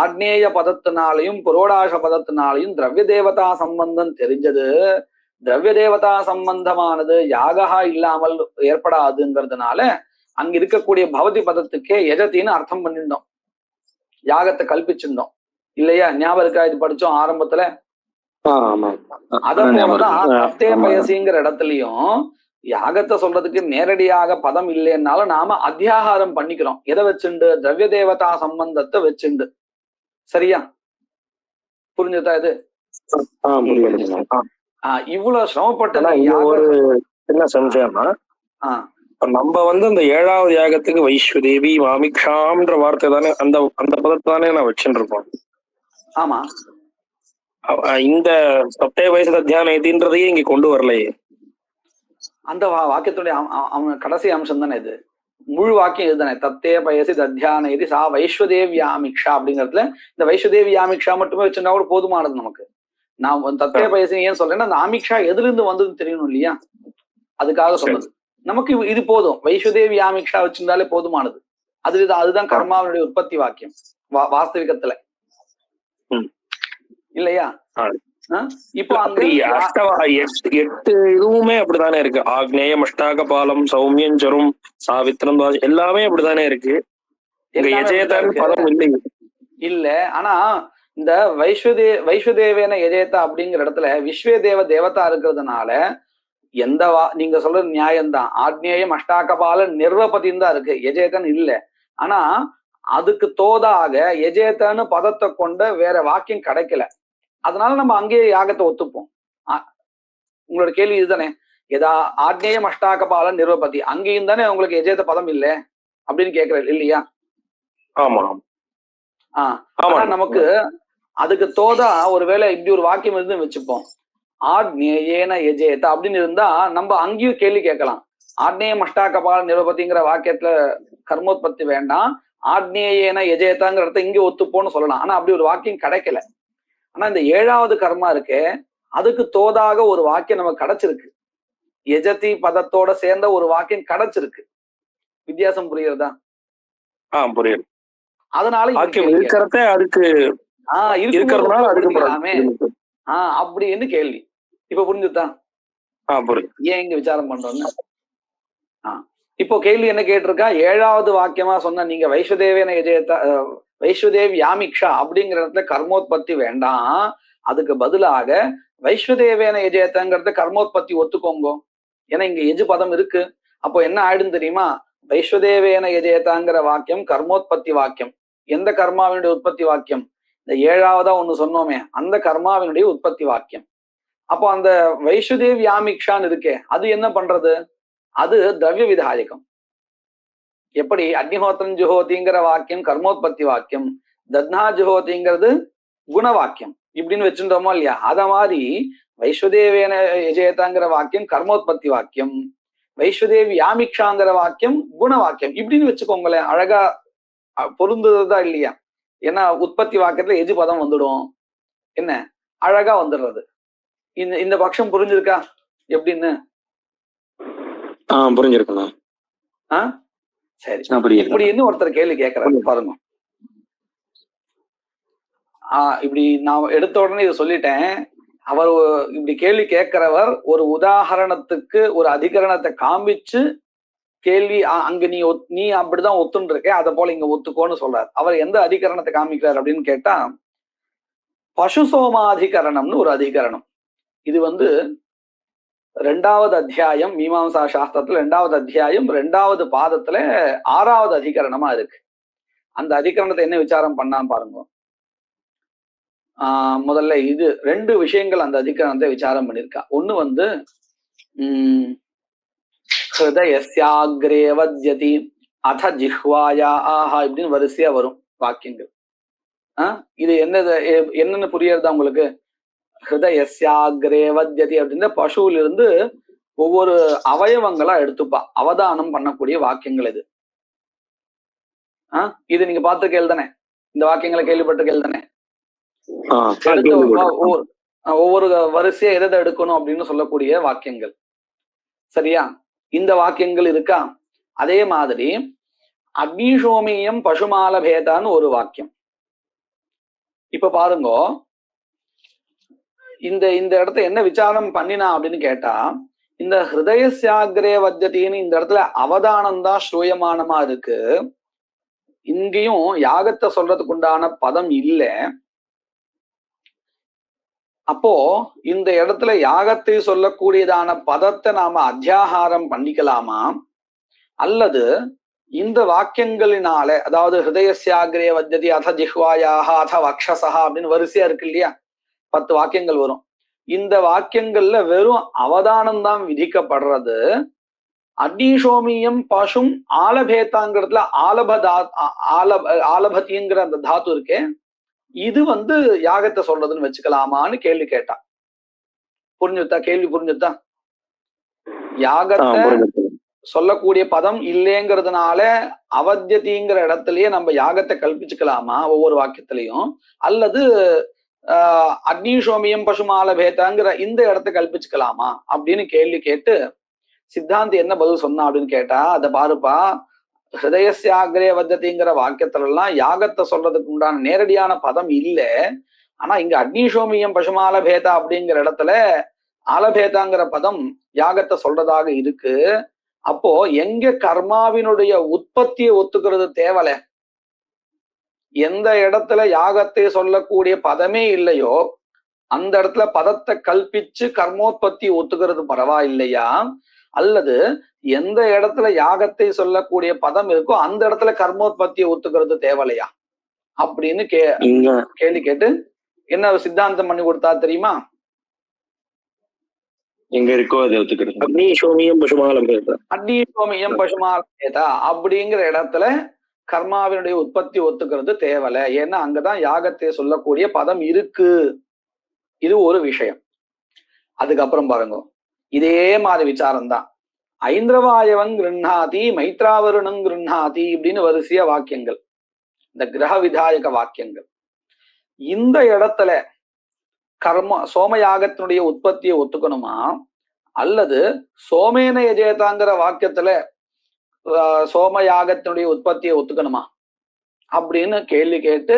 Speaker 2: ஆக்னேய பதத்தினாலையும் புரோடாச பதத்தினாலையும் திரவிய தேவதா சம்பந்தம் தெரிஞ்சது. திரவிய தேவதா சம்பந்தமானது யாகா இல்லாமல் ஏற்படாதுங்கிறதுனால அங்க இருக்கக்கூடிய பவதி பதத்துக்கே எஜத்தின்னு அர்த்தம் பண்ணிட்டோம், யாகத்தை கல்பிச்சிருந்தோம் இல்லையா? ஞாபகம் இருக்கா? இது படிச்சோம் ஆரம்பத்துல. அத போலதான் தத்தே பயசிங்கிற இடத்துலயும் யாகத்தை சொல்றதுக்கு நேரடியாக பதம் இல்லைன்னாலும் நாம அத்தியாகாரம் பண்ணிக்கிறோம். எதை வச்சுண்டு? திரவிய தேவதா சம்பந்தத்தை வச்சுண்டு. சரியா? புரிஞ்சுதா இது? இவ்வளவு சிரமப்பட்ட
Speaker 4: ஒரு என்ன சம்சயம்னா, நம்ம அந்த 7வது யாகத்துக்கு வைஸ்வதேவி வாமிக்ஷாம்ன்ற வார்த்தை தானே, அந்த அந்த பதத்தை தானே நான் வச்சுட்டு இருக்கோம்.
Speaker 2: ஆமா,
Speaker 4: இந்த சப்தே வயசு தியானத்தையே இங்க கொண்டு வரலையே.
Speaker 2: அந்த வாக்கியத்துடைய கடைசி அம்சம் தானே இது. முழு வாக்கியம் இதுதானே, தத்தே பயசி தத்தியான இது சா வைஸ்வதேவியாமிக்ஷா அப்படிங்கிறதுல இந்த வைஸ்வதேவியாமிக்ஷா மட்டுமே வச்சுருந்தா கூட போதுமானது நமக்கு. நான் தத்தே பயசி ஏன் சொல்றேன்னா, அந்த ஆமிக்ஷா எதுல இருந்து வந்ததுன்னு தெரியணும் இல்லையா, அதுக்காக சொன்னது. நமக்கு இது போதும், வைஸ்வதேவியாமிக்ஷா வச்சிருந்தாலே போதுமானது. அதுதான் கர்மாவுடைய உற்பத்தி வாக்கியம் வாஸ்தவிகத்துல இல்லையா? இப்போ
Speaker 4: அப்படி 8 இதுவுமே அப்படித்தானே இருக்கு. ஆக்னேயம், அஷ்டாக பாலம், சௌமியம், ஜரும், சாவித்திரம், எல்லாமே அப்படித்தானே இருக்கு. பதம் இல்லை
Speaker 2: இல்ல. ஆனா இந்த வைஸ்வதேவேன எஜேதா அப்படிங்கிற இடத்துல விஸ்வதேவ தேவதா இருக்கிறதுனால எந்த நீங்க சொல்றது நியாயம்தான். ஆக்னேயம் அஷ்டாகபால நிர்வபதின்னு தான் இருக்கு, எஜேதன் இல்ல. ஆனா அதுக்கு தோதாக எஜேதன்னு பதத்தை கொண்ட வேற வாக்கியம் கிடைக்கல. அதனால நம்ம அங்கேயே யாகத்தை ஒத்துப்போம். உங்களோட கேள்வி இதுதானே, ஏதா ஆக்னேயம் அஷ்டாகபால நிர்வபதி அங்கேயும் தானே உங்களுக்கு எஜேத பதம் இல்லை அப்படின்னு கேட்கறது இல்லையா?
Speaker 4: ஆமா.
Speaker 2: ஆனா நமக்கு அதுக்கு தோதா ஒருவேளை இப்படி ஒரு வாக்கியம் இருந்து வச்சுப்போம், ஆக்னேயேன எஜேத அப்படின்னு இருந்தா நம்ம அங்கேயும் கேள்வி கேட்கலாம். ஆக்னேயம் அஷ்டாகபால நிர்வபதிங்கிற வாக்கியத்துல கர்மோத்பத்தி வேண்டாம், ஆக்னேயேன எஜேதாங்கிறத இங்கே ஒத்துப்போன்னு சொல்லலாம். ஆனா அப்படி ஒரு வாக்கியம் கிடைக்கல. ஆனா இந்த 7வது கர்மா இருக்கு, அதுக்கு தோதாக ஒரு வாக்கியம் நமக்கு கிடைச்சிருக்கு, எஜதி பதத்தோட சேர்ந்த ஒரு வாக்கியம் கிடைச்சிருக்கு. வித்தியாசம் புரியுறதா?
Speaker 4: புரியுது.
Speaker 2: அதனால
Speaker 4: அதுக்கு
Speaker 2: அப்படின்னு கேள்வி இப்ப புரிஞ்சுதான் ஏன் இங்க விசாரம் பண்றோம்னு. இப்போ கேள்வி என்ன கேட்டிருக்கா, 7வது வாக்கியமா சொன்ன நீங்க வைஸ்வதேவேன எஜேதா வைஸ்வதேவி யாமிக்ஷா அப்படிங்கிற இடத்துல கர்மோத்பத்தி வேண்டாம், அதுக்கு பதிலாக வைஸ்வதேவேன எஜேதங்கிறத கர்மோத்பத்தி ஒத்துக்கோங்க. ஏன்னா இங்க எஜு பதம் இருக்கு. அப்போ என்ன ஆயிடும் தெரியுமா, வைஸ்வதேவேன எஜேதாங்கிற வாக்கியம் கர்மோத்பத்தி வாக்கியம். எந்த கர்மாவினுடைய உற்பத்தி வாக்கியம்? இந்த 7வதா ஒண்ணு சொன்னோமே, அந்த கர்மாவினுடைய உற்பத்தி வாக்கியம். அப்போ அந்த வைஸ்வதேவி யாமிக்ஷான்னு இருக்கே, அது என்ன பண்றது? அது திரவிய விதாயகம். எப்படி அக்னிஹோத்திரம் ஜுஹோதிங்கிற வாக்கியம் கர்மோத்பத்தி வாக்கியம், தத்னா ஜுஹோதிங்கிறது குண வாக்கியம் இப்படின்னு வச்சுட்டோமோ இல்லையா? அத மாதிரி வைஸ்வதேவேன எஜேதாங்கிற வாக்கியம் கர்மோத்பத்தி வாக்கியம், வைஸ்வதேவி யாமிக்ஷாங்கிற வாக்கியம் குண வாக்கியம் இப்படின்னு வச்சுக்கோங்களேன். அழகா பொருந்துதா இல்லையா? ஏன்னா உற்பத்தி வாக்கியத்துல எஜு பதம் வந்துடும், என்ன அழகா வந்துடுறது. இந்த பட்சம் புரிஞ்சிருக்கா எப்படின்னு?
Speaker 4: புரிஞ்சிருக்கா?
Speaker 2: சரி, இப்படின்னு ஒருத்தர் கேள்வி கேட்கிறாரு பாருங்க. இப்படி நான் எடுத்த உடனே இதை சொல்லிட்டேன். அவர் இப்படி கேள்வி கேட்கிறவர் ஒரு உதாரணத்துக்கு ஒரு அதிகரணத்தை காமிச்சு கேள்வி அங்க நீ அப்படிதான் ஒத்துன்னு இருக்க, அதை போல இங்க ஒத்துக்கோன்னு சொல்றாரு. அவர் எந்த அதிகரணத்தை காமிக்கிறார் அப்படின்னு கேட்டா, பசு சோமாதிகரணம்னு ஒரு அதிகரணம். இது 2வது அத்தியாயம் மீமாம்சா சாஸ்திரத்துல 2வது அத்தியாயம் 2வது பாதத்துல 6வது அதிகரணமா இருக்கு. அந்த அதிகரணத்தை என்ன விசாரம் பண்ணான்னு பாருங்க. முதல்ல இது 2 விஷயங்கள் அந்த அதிகரணத்தை விசாரம் பண்ணிருக்கா. ஒண்ணு ஹிருதயஸ்யாக்ரே வத்யதி அத ஜிஹ்வாயா ஆஹா இப்படின்னு வரிசையா வரும் வாக்கியங்கள். இது என்னன்னு புரியறதா உங்களுக்கு? ஹிருதயஸ்யாக்ரே வத்யதி அப்படின்ற பசுவில இருந்து ஒவ்வொரு அவயவங்களா எடுத்துப்பா அவதானம் பண்ணக்கூடிய வாக்கியங்கள் இது. இது நீங்க பார்த்து கேள்தானே, இந்த வாக்கியங்களை கேள்விப்பட்டு கேள்தானே? ஒவ்வொரு வரிசையா எதை எடுக்கணும் அப்படின்னு சொல்லக்கூடிய வாக்கியங்கள். சரியா? இந்த வாக்கியங்கள் இருக்கா? அதே மாதிரி அக்னிஷோமியம் பசுமால பேதான்னு ஒரு வாக்கியம். இப்ப பாருங்க, இந்த இந்த இடத்த என்ன விசாரம் பண்ணினா அப்படின்னு கேட்டா, இந்த ஹிருதயஸ்யாக்ரே வத்தியத்தின்னு இந்த இடத்துல அவதானம் தான் ஸ்ரூயமானமா இருக்கு. இங்கேயும் யாகத்தை சொல்றதுக்கு உண்டான பதம் இல்லை. அப்போ இந்த இடத்துல யாகத்தை சொல்லக்கூடியதான பதத்தை நாம அத்தியாகாரம் பண்ணிக்கலாமா? அல்லது இந்த வாக்கியங்களினால, அதாவது ஹிருதயஸ்யாக்ரே வத்தியதி அத ஜிஹ்வாயாக அத வக்ஷசா அப்படின்னு வரிசையா இருக்கு இல்லையா, 10 வாக்கியங்கள் வரும். இந்த வாக்கியங்கள்ல வெறும் அவதானம் தான் விதிக்கப்படுறது. அக்னிஷோமியம் பசும் ஆலபேத்தாங்கிறதுல ஆலபதிங்கிற அந்த தாத்து இருக்கே, இது யாகத்தை சொல்றதுன்னு வச்சுக்கலாமான்னு கேள்வி கேட்டா. புரிஞ்சுத்தா? கேள்வி புரிஞ்சுத்தா? யாகத்தை சொல்லக்கூடிய பதம் இல்லைங்கிறதுனால அவத்தியதிங்கிற இடத்துலயே நம்ம யாகத்தை கல்பிச்சுக்கலாமா ஒவ்வொரு வாக்கியத்திலையும்? அல்லது அக்னிஷோமியம் பசுமால பேதாங்கிற இந்த இடத்த கல்பிச்சுக்கலாமா அப்படின்னு கேள்வி கேட்டு சித்தாந்தி என்ன பதில் சொன்னா அப்படின்னு கேட்டா, அதை பாருப்பா, ஹிருதயஸ்யாக்ரே வத்தியதிங்கிற வாக்கியத்துல எல்லாம் யாகத்தை சொல்றதுக்கு உண்டான நேரடியான பதம் இல்லை. ஆனா இங்க அக்னிஷோமியம் பசுமால பேதா அப்படிங்கிற இடத்துல ஆலபேதாங்கிற பதம் யாகத்தை சொல்றதாக இருக்கு. அப்போ எங்க கர்மாவினுடைய உற்பத்தியை ஒத்துக்கிறது தேவலை, எந்த இடத்துல யாகத்தை சொல்லக்கூடிய பதமே இல்லையோ அந்த இடத்துல பதத்தை கல்பிச்சு கர்மோத்பத்தி ஒத்துக்கிறது பரவாயில்லையா? அல்லது எந்த இடத்துல யாகத்தை சொல்லக்கூடிய பதம் இருக்கோ அந்த இடத்துல கர்மோத்பத்தியை ஒத்துக்கிறது தேவலையா அப்படின்னு கேள்வி கேட்டு என்ன சித்தாந்தம் பண்ணி கொடுத்தா தெரியுமா?
Speaker 3: எங்க இருக்கோ அதை ஒத்துக்கிறது.
Speaker 4: அக்னிஷோமியம் பசுமால பேதா,
Speaker 2: அக்னிஷோமியம் பசுமால பேதா அப்படிங்கிற இடத்துல கர்மாவினுடைய உற்பத்தி ஒத்துக்கிறது தேவலை. ஏன்னா அங்கதான் யாகத்தை சொல்லக்கூடிய பதம் இருக்கு. இது ஒரு விஷயம். அதுக்கப்புறம் பாருங்க, இதே மாதிரி விசாரம் தான். ஐந்திரவாயவன் கிருண்ணாதி மைத்ராவருணம் கிருண்ணாதி இப்படின்னு வரிசையா வாக்கியங்கள், இந்த கிரக விதாயக வாக்கியங்கள். இந்த இடத்துல சோமயாகத்தினுடைய உற்பத்தியை ஒத்துக்கணுமா? அல்லது சோமேன யஜேதாங்கிற வாக்கியத்துல சோமயாகத்தினுடைய உற்பத்தியை ஒத்துக்கணுமா அப்படின்னு கேள்வி கேட்டு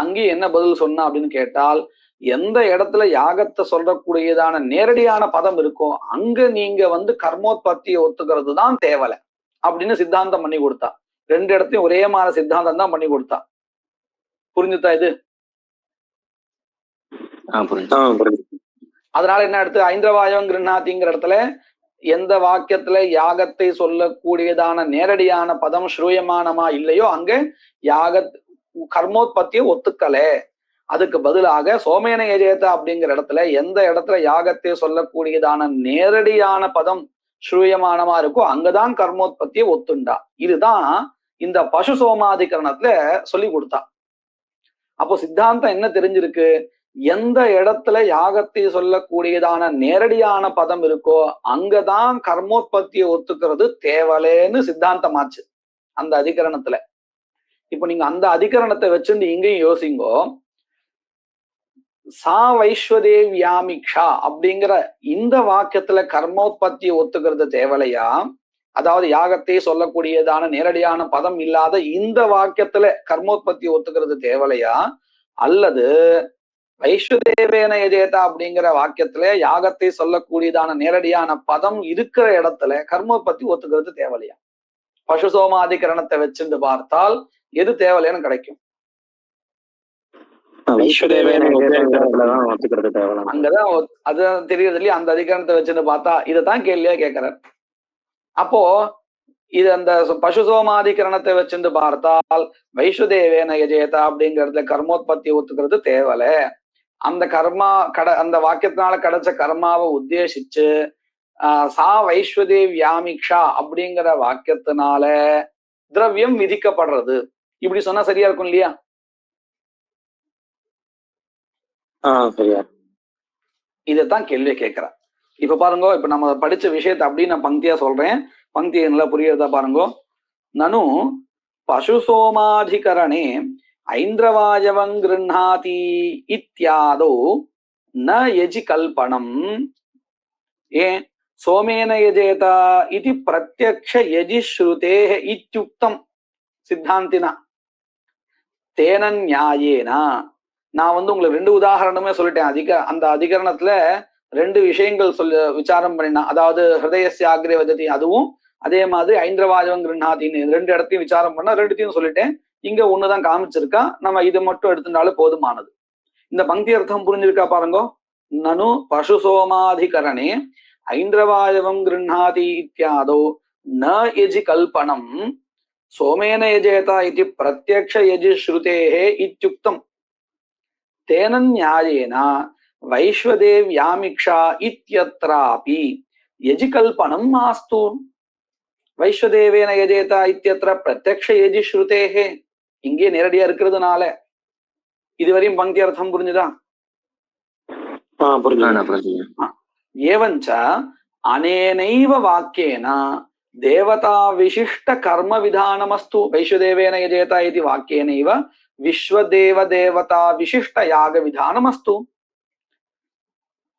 Speaker 2: அங்கேயும் என்ன பதில் சொன்னா அப்படின்னு கேட்டால், எந்த இடத்துல யாகத்தை சொல்லக்கூடியதான நேரடியான பதம் இருக்கோ அங்க நீங்க கர்மோத்பத்தியை ஒத்துக்கிறது தான் தேவலை அப்படின்னு சித்தாந்தம் பண்ணி கொடுத்தா. 2 இடத்தையும் ஒரே மாதிரி சித்தாந்தம் தான் பண்ணி கொடுத்தா. புரிஞ்சுதா இது? அதனால என்ன எடுத்து ஐந்திரவாயம் கிருண்ணாதிங்கிற இடத்துல எந்த வாக்கியத்துல யாகத்தை சொல்லக்கூடியதான நேரடியான பதம் ஸ்ரூயமானமா இல்லையோ அங்க கர்மோத்பத்தியை ஒத்துக்கல. அதுக்கு பதிலாக சோமேன யஜேதா அப்படிங்கிற இடத்துல எந்த இடத்துல யாகத்தை சொல்லக்கூடியதான நேரடியான பதம் ஸ்ரூயமானமா இருக்கோ அங்கதான் கர்மோத்பத்தியை ஒத்துண்டா. இதுதான் இந்த பசு சோமாதிகரணத்துல சொல்லி கொடுத்தா. அப்போ சித்தாந்தம் என்ன தெரிஞ்சிருக்கு? எந்த இடத்துல யாகத்தை சொல்லக்கூடியதான நேரடியான பதம் இருக்கோ அங்கதான் கர்மோத்பத்தியை ஒத்துக்கிறது தேவலேன்னு சித்தாந்தமாச்சு அந்த அதிகரணத்துல. இப்ப நீங்க அந்த அதிகரணத்தை வச்சுட்டு இங்கேயும் யோசிங்கோ. சா வைஸ்வதேவ்யாமிக்ஷா அப்படிங்கிற இந்த வாக்கியத்துல கர்மோத்பத்தியை ஒத்துக்கிறது தேவலையா? அதாவது யாகத்தை சொல்லக்கூடியதான நேரடியான பதம் இல்லாத இந்த வாக்கியத்துல கர்மோத்பத்தியை ஒத்துக்கிறது தேவலையா? அல்லது வைஸ்வதேவேன யஜேதா அப்படிங்கிற வாக்கியத்துல யாகத்தை சொல்லக்கூடியதான நேரடியான பதம் இருக்கிற இடத்துல கர்மோத்பத்தி ஒத்துக்கிறது தேவலையா? பசு சோமாதிகரணத்தை வச்சுட்டு பார்த்தால் எது தேவலைன்னு கிடைக்கும்? அங்கதான் அதுதான் தெரியுது இல்லையா? அந்த அதிகரணத்தை வச்சுட்டு பார்த்தா இதைத்தான் கேள்வியா கேட்கிறார். அப்போ இது அந்த பசு சோமாதிகரணத்தை வச்சுட்டு பார்த்தால் வைஸ்வதேவேன யஜேதா அப்படிங்கிறதுல கர்மோத்பத்தி ஒத்துக்கிறது தேவலை. அந்த அந்த வாக்கியத்தினால கிடைச்ச கர்மாவை உத்தேசிச்சு சா வைஸ்வதேவ்யாமிக்ஷா அப்படிங்கிற வாக்கியத்தினால திரவியம் விதிக்கப்படுறது. இப்படி சொன்னா சரியா இருக்கும் இல்லையா? இதைத்தான் கேள்வியை கேட்கிற. இப்ப பாருங்க, இப்ப நம்ம படிச்ச விஷயத்தை அப்படின்னு நான் பங்கியா சொல்றேன், பங்கியை நல்லா புரியறதா பாருங்க. நனு பசு சோமாதிகரணே ஐந்திரவாயவங் கிருண்ணாதி இத்யாதோ ந யஜி கல்பனம் ஏன் சோமேன யஜேதா இது பிரத்யக்ஷ யஜி ஸ்ருதேஹ இத்யுக்தம் சித்தாந்தினா தேன நியாயேனா. நான் உங்களுக்கு 2 உதாரணமே சொல்லிட்டேன். அந்த அதிகரணத்துல 2 விஷயங்கள் விசாரம் பண்ணினா, அதாவது ஹிருதயஸ்ய ஆக்ரே வததி, அதுவும் அதே மாதிரி ஐந்திரவாஜம் கிருண்ணாத்தின்னு 2 இடத்தையும் விசாரம் பண்ணா 2த்தையும் சொல்லிட்டேன். இங்க ஒண்ணுதான் காமிச்சிருக்கா. நம்ம இது மட்டும் எடுத்துட்டாலும் போதுமானது. இந்த பங்கி அர்த்தம் புரிஞ்சிருக்கா பாருங்க. நனு பசு சோமாதிகரணே ஐந்திரவாஜவம் கிருண்ணாதி இத்தியாதோ ந யஜி கல்பனம் சோமேன யஜேதா இதி பிரத்யக்ஷ யஜி ஸ்ருதேஹே இத்யுக்தம் தேன நியாயேன வைஸ்வதேவ்யாமிக்ஷா இத்யத்ராபி யஜி கல்பனம் மாஸ்து. வைஸ்வதேவேன யஜேதா இத்யத்ர பிரத்யக்ஷ யஜி ஸ்ருதேஹே இங்கே நேரடியா இருக்கிறதுனால. இதுவரையும் பங்கி அர்த்தம் புரிஞ்சுதா? ஏவஞ்ச அனேனைவ வாக்கியேன தேவதா விசிஷ்ட கர்ம விதானமஸ்து. வைஸ்வதேவேன யஜேதா இது வாக்கியேனைவ விஸ்வதேவ தேவதா விசிஷ்ட யாக விதானமஸ்து.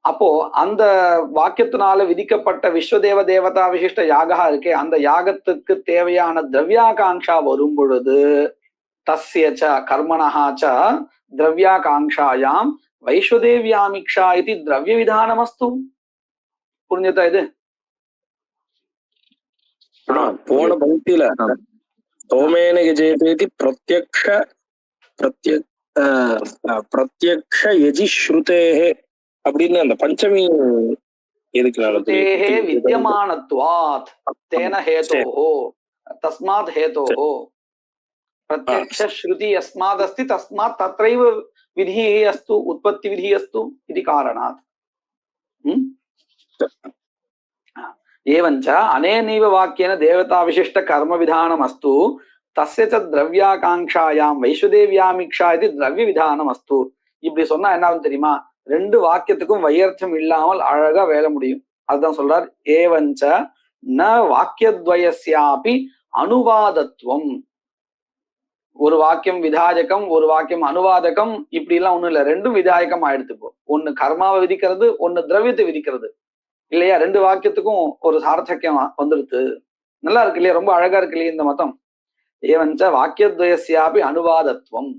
Speaker 2: அப்போ அந்த வாக்கியத்தினால விதிக்கப்பட்ட விஸ்வதேவ தேவதா விசிஷ்ட யாகா இருக்கே, அந்த யாகத்துக்கு தேவையான திரவியாகாங்ஷா வரும் பொழுது தஸ்ய ச கர்மணஹா ச திரவியாகாங்ஷாயாம் வைஸ்வதேவ்யாமிக்ஷா இது திரவிய விதானமஸ்து. புரிஞ்சுதா இது?
Speaker 4: போன பங்கில சோமேன யஜேதேதி பிரத்யக்ஷ யஜி ஸ்ருதேஹே அப்படின்னு அந்த பஞ்சமி எதுக்கு
Speaker 2: வித்யமானத்வாத் தேன ஹேதோஹோ தஸ்மாத் ஹேதோஹோ பிரத்யக்ஷ ஸ்ருதி யஸ்மாத் அஸ்தி தஸ்மாத் தத்ரைவ விதி அஸ்து உற்பத்தி விதி அஸ்து இது காரணாத். ஏவஞ்ச அனேனைவ வாக்கியேன தேவதா விசிஷ்ட கர்ம விதானம் அஸ்து தஸ்ய ச திரவியாகாங்ஷாயாம் வைஸ்வதேவ்யாமிக்ஷா இது திரவிய விதானம் அஸ்து. இப்படி சொன்னா என்ன ஆகும் தெரியுமா? 2 வாக்கியத்துக்கும் வையர்த்தம் இல்லாமல் அழகா வேலை முடியும். அதுதான் சொல்றார். ஏவஞ்ச ந வாக்கியத்வயஸ்யாபி அனுவாதத்துவம். ஒரு வாக்கியம் விதாயகம், ஒரு வாக்கியம் அனுவாதகம், இப்படி எல்லாம் ஒண்ணும் இல்ல. 2ம் விதாயகம் ஆயிடுத்து. ஒண்ணு கர்மாவை விதிக்கிறது, ஒண்ணு திரவியத்தை விதிக்கிறது இல்லையா? 2 வாக்கியத்துக்கும் ஒரு சார்த்தக்கியம் வந்துடுது. நல்லா இருக்கு இல்லையா? ரொம்ப அழகா இருக்கு இல்லையா இந்த மதம்? ஏவஞ்ச வாக்கியத்வயஸ்யாபி அனுவாதத்துவம்.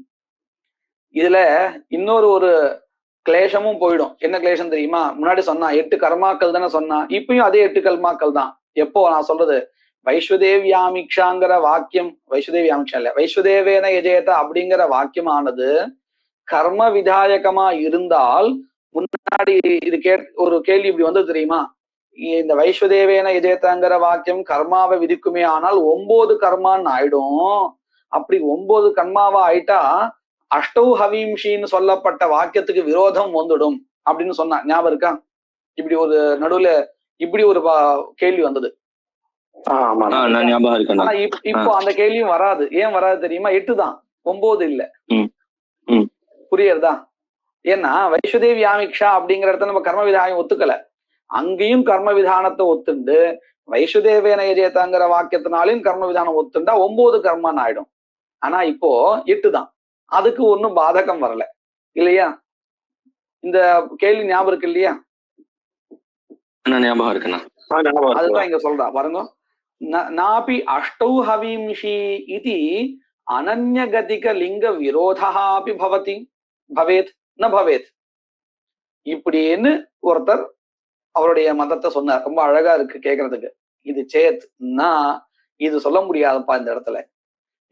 Speaker 2: இதுல இன்னொரு ஒரு கிளேஷமும் போயிடும். என்ன கிளேஷம் தெரியுமா? முன்னாடி சொன்னா 8 கர்மாக்கள் தானே சொன்னா, இப்பயும் அதே 8 கர்மாக்கள் தான். எப்போ நான் சொல்றது வைஸ்வதேவ்யாமிக்ஷாங்கிற வாக்கியம், வைஸ்வதேவ்யாமிக்ஷா இல்ல, வைஸ்வதேவேன யஜேதா அப்படிங்கிற வாக்கியமானது கர்ம விதாயகமா இருந்தால், முன்னாடி இது ஒரு கேள்வி இப்படி வந்து தெரியுமா? இந்த வைஸ்வதேவேன யஜேதாங்கிற வாக்கியம் கர்மாவை விதிக்குமே, ஆனால் 9 கர்மான்னு ஆயிடும். அப்படி 9 கர்மாவா ஆயிட்டா அஷ்டௌ ஹவீம்ஷின்னு சொல்லப்பட்ட வாக்கியத்துக்கு விரோதம் வந்துடும் அப்படின்னு சொன்னா ஞாபகம் இருக்கா? இப்படி ஒரு நடுவுல இப்படி ஒரு கேள்வி வந்தது. ஆனா இப்போ அந்த கேள்வியும் வராது. ஏன் வராது தெரியுமா? 8 தான், 9 இல்ல. புரியுறதா? ஏன்னா வைஸ்வதேவ்யாமிக்ஷா அப்படிங்கிற இடத்துல நம்ம கர்ம விதாயம் ஒத்துக்கல. அங்கேயும் கர்ம விதானத்தை ஒத்துண்டு வைஸ்வதேவேன யஜேதாங்கிற வாக்கியத்தினாலையும் கர்ம விதானம் ஒத்துண்டா 9 கர்மான்னு ஆயிடும். ஆனா இப்போ 8 தான். அதுக்கு ஒன்னும் பாதகம் வரல இல்லையா? இந்த கேள்வி ஞாபகம் இருக்கு இல்லையா?
Speaker 3: ஞாபகம் இருக்குண்ணா.
Speaker 2: அதுதான் இங்க சொல்றா பாருங்க. நாபி அஷ்டௌ ஹவீம்ஷி இதி அனன்யகதிக லிங்க விரோதாபி பவேத் ந பவேத். இப்படின்னு ஒருத்தர் அவருடைய மதத்தை சொன்னார். ரொம்ப அழகா இருக்கு கேட்கறதுக்கு. இது சேத் இது சொல்ல முடியாதுப்பா இந்த இடத்துல.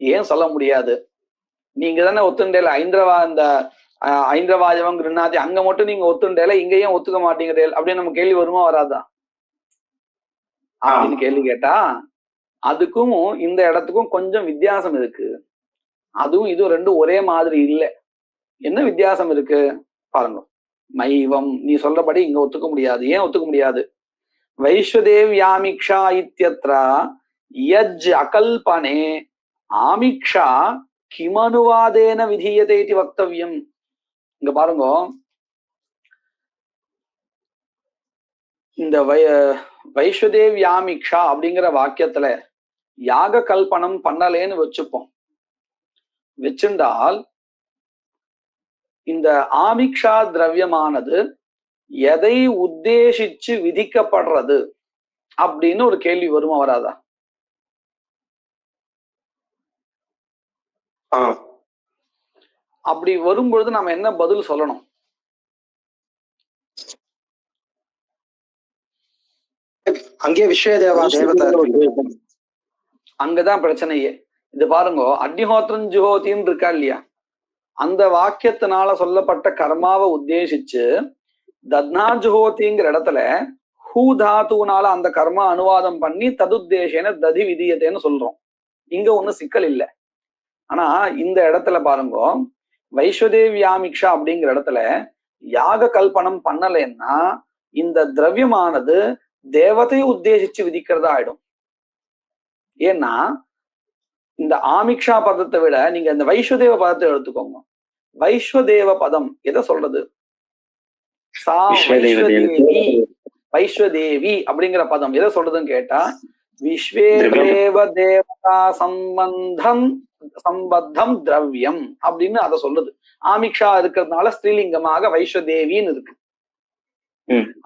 Speaker 2: ஏன் சொல்ல முடியாது? நீங்க தானே ஒத்துண்டேல ஐந்திரவாஜவம் கிருண்ணாதி, அங்க மட்டும் நீங்க ஒத்துண்டேல, இங்க ஏன் ஒத்துக்க மாட்டீங்கிறேன் அப்படின்னு நம்ம கேள்வி வருமா வராதா? அப்படின்னு கேள்வி கேட்டா அதுக்கும் இந்த இடத்துக்கும் கொஞ்சம் வித்தியாசம் இருக்கு. அதுவும் இதுவும் 2 ஒரே மாதிரி இல்லை. என்ன வித்தியாசம் இருக்கு பாருங்க. மைவம் நீ சொல்றபடி இங்க ஒத்துக்க முடியாது. ஏன் ஒத்துக்க முடியாது? வைஸ்வதேவ்யாமிக்ஷா இத்யத்ரா யஜ் அகல்பனே ஆமிக்ஷா கிமனுவாதேன விதீயதே இதி வக்தவ்யம். இங்க பாருங்க, இந்த வைஸ்வதேவ்யாமிக்ஷா அப்படிங்கிற வாக்கியத்துல யாக கல்பனம் பண்ணலேன்னு வச்சுப்போம். வச்சுண்டால் இந்த ஆமிக்ஷா திரவியமானது எதை உத்தேசிச்சு விதிக்கப்படுறது அப்படின்னு ஒரு கேள்வி வருமா வராதா? அப்படி வரும்பொழுது நம்ம என்ன பதில் சொல்லணும்?
Speaker 5: அங்கே விஸ்வதேவா தேவதா
Speaker 2: அங்கதான் பிரச்சனையே. இது பாருங்க, அக்னிஹோத்திரம் ஜுஹோத்தின்னு இருக்கா இல்லையா, அந்த வாக்கியத்தினால சொல்லப்பட்ட கர்மாவை உத்தேசிச்சு தத்னா ஜுஹோத்திங்கிற இடத்துல ஹூ தாத்துனால அந்த கர்மா அனுவாதம் பண்ணி ததுத்தேசேன ததி விதியத்தைன்னு சொல்றோம். இங்க ஒண்ணு சிக்கல் இல்லை. ஆனா இந்த இடத்துல பாருங்க, வைஸ்வதேவியாமிக்ஷா அப்படிங்கிற இடத்துல யாக கல்பனம் பண்ணலைன்னா இந்த திரவியமானது தேவதையை உத்தேசிச்சு விதிக்கிறதா ஆயிடும். ஏன்னா இந்த ஆமிக்ஷா பதத்தை விட நீங்க இந்த வைஸ்வதேவ பதத்தை எடுத்துக்கோங்க. வைஸ்வதேவ பதம் எதை சொல்றது? சா வைஸ்வதேவி, வைஸ்வதேவி அப்படிங்கிற பதம் எதை சொல்றதுன்னு கேட்டா, விஸ்வேதேவ தேவதா சம்பத்தம் திரவியம் அப்படின்னு அதை சொல்லுது. ஆமிக்ஷா இருக்கிறதுனால ஸ்ரீலிங்கமாக வைஸ்வதேவின்னு இருக்கு.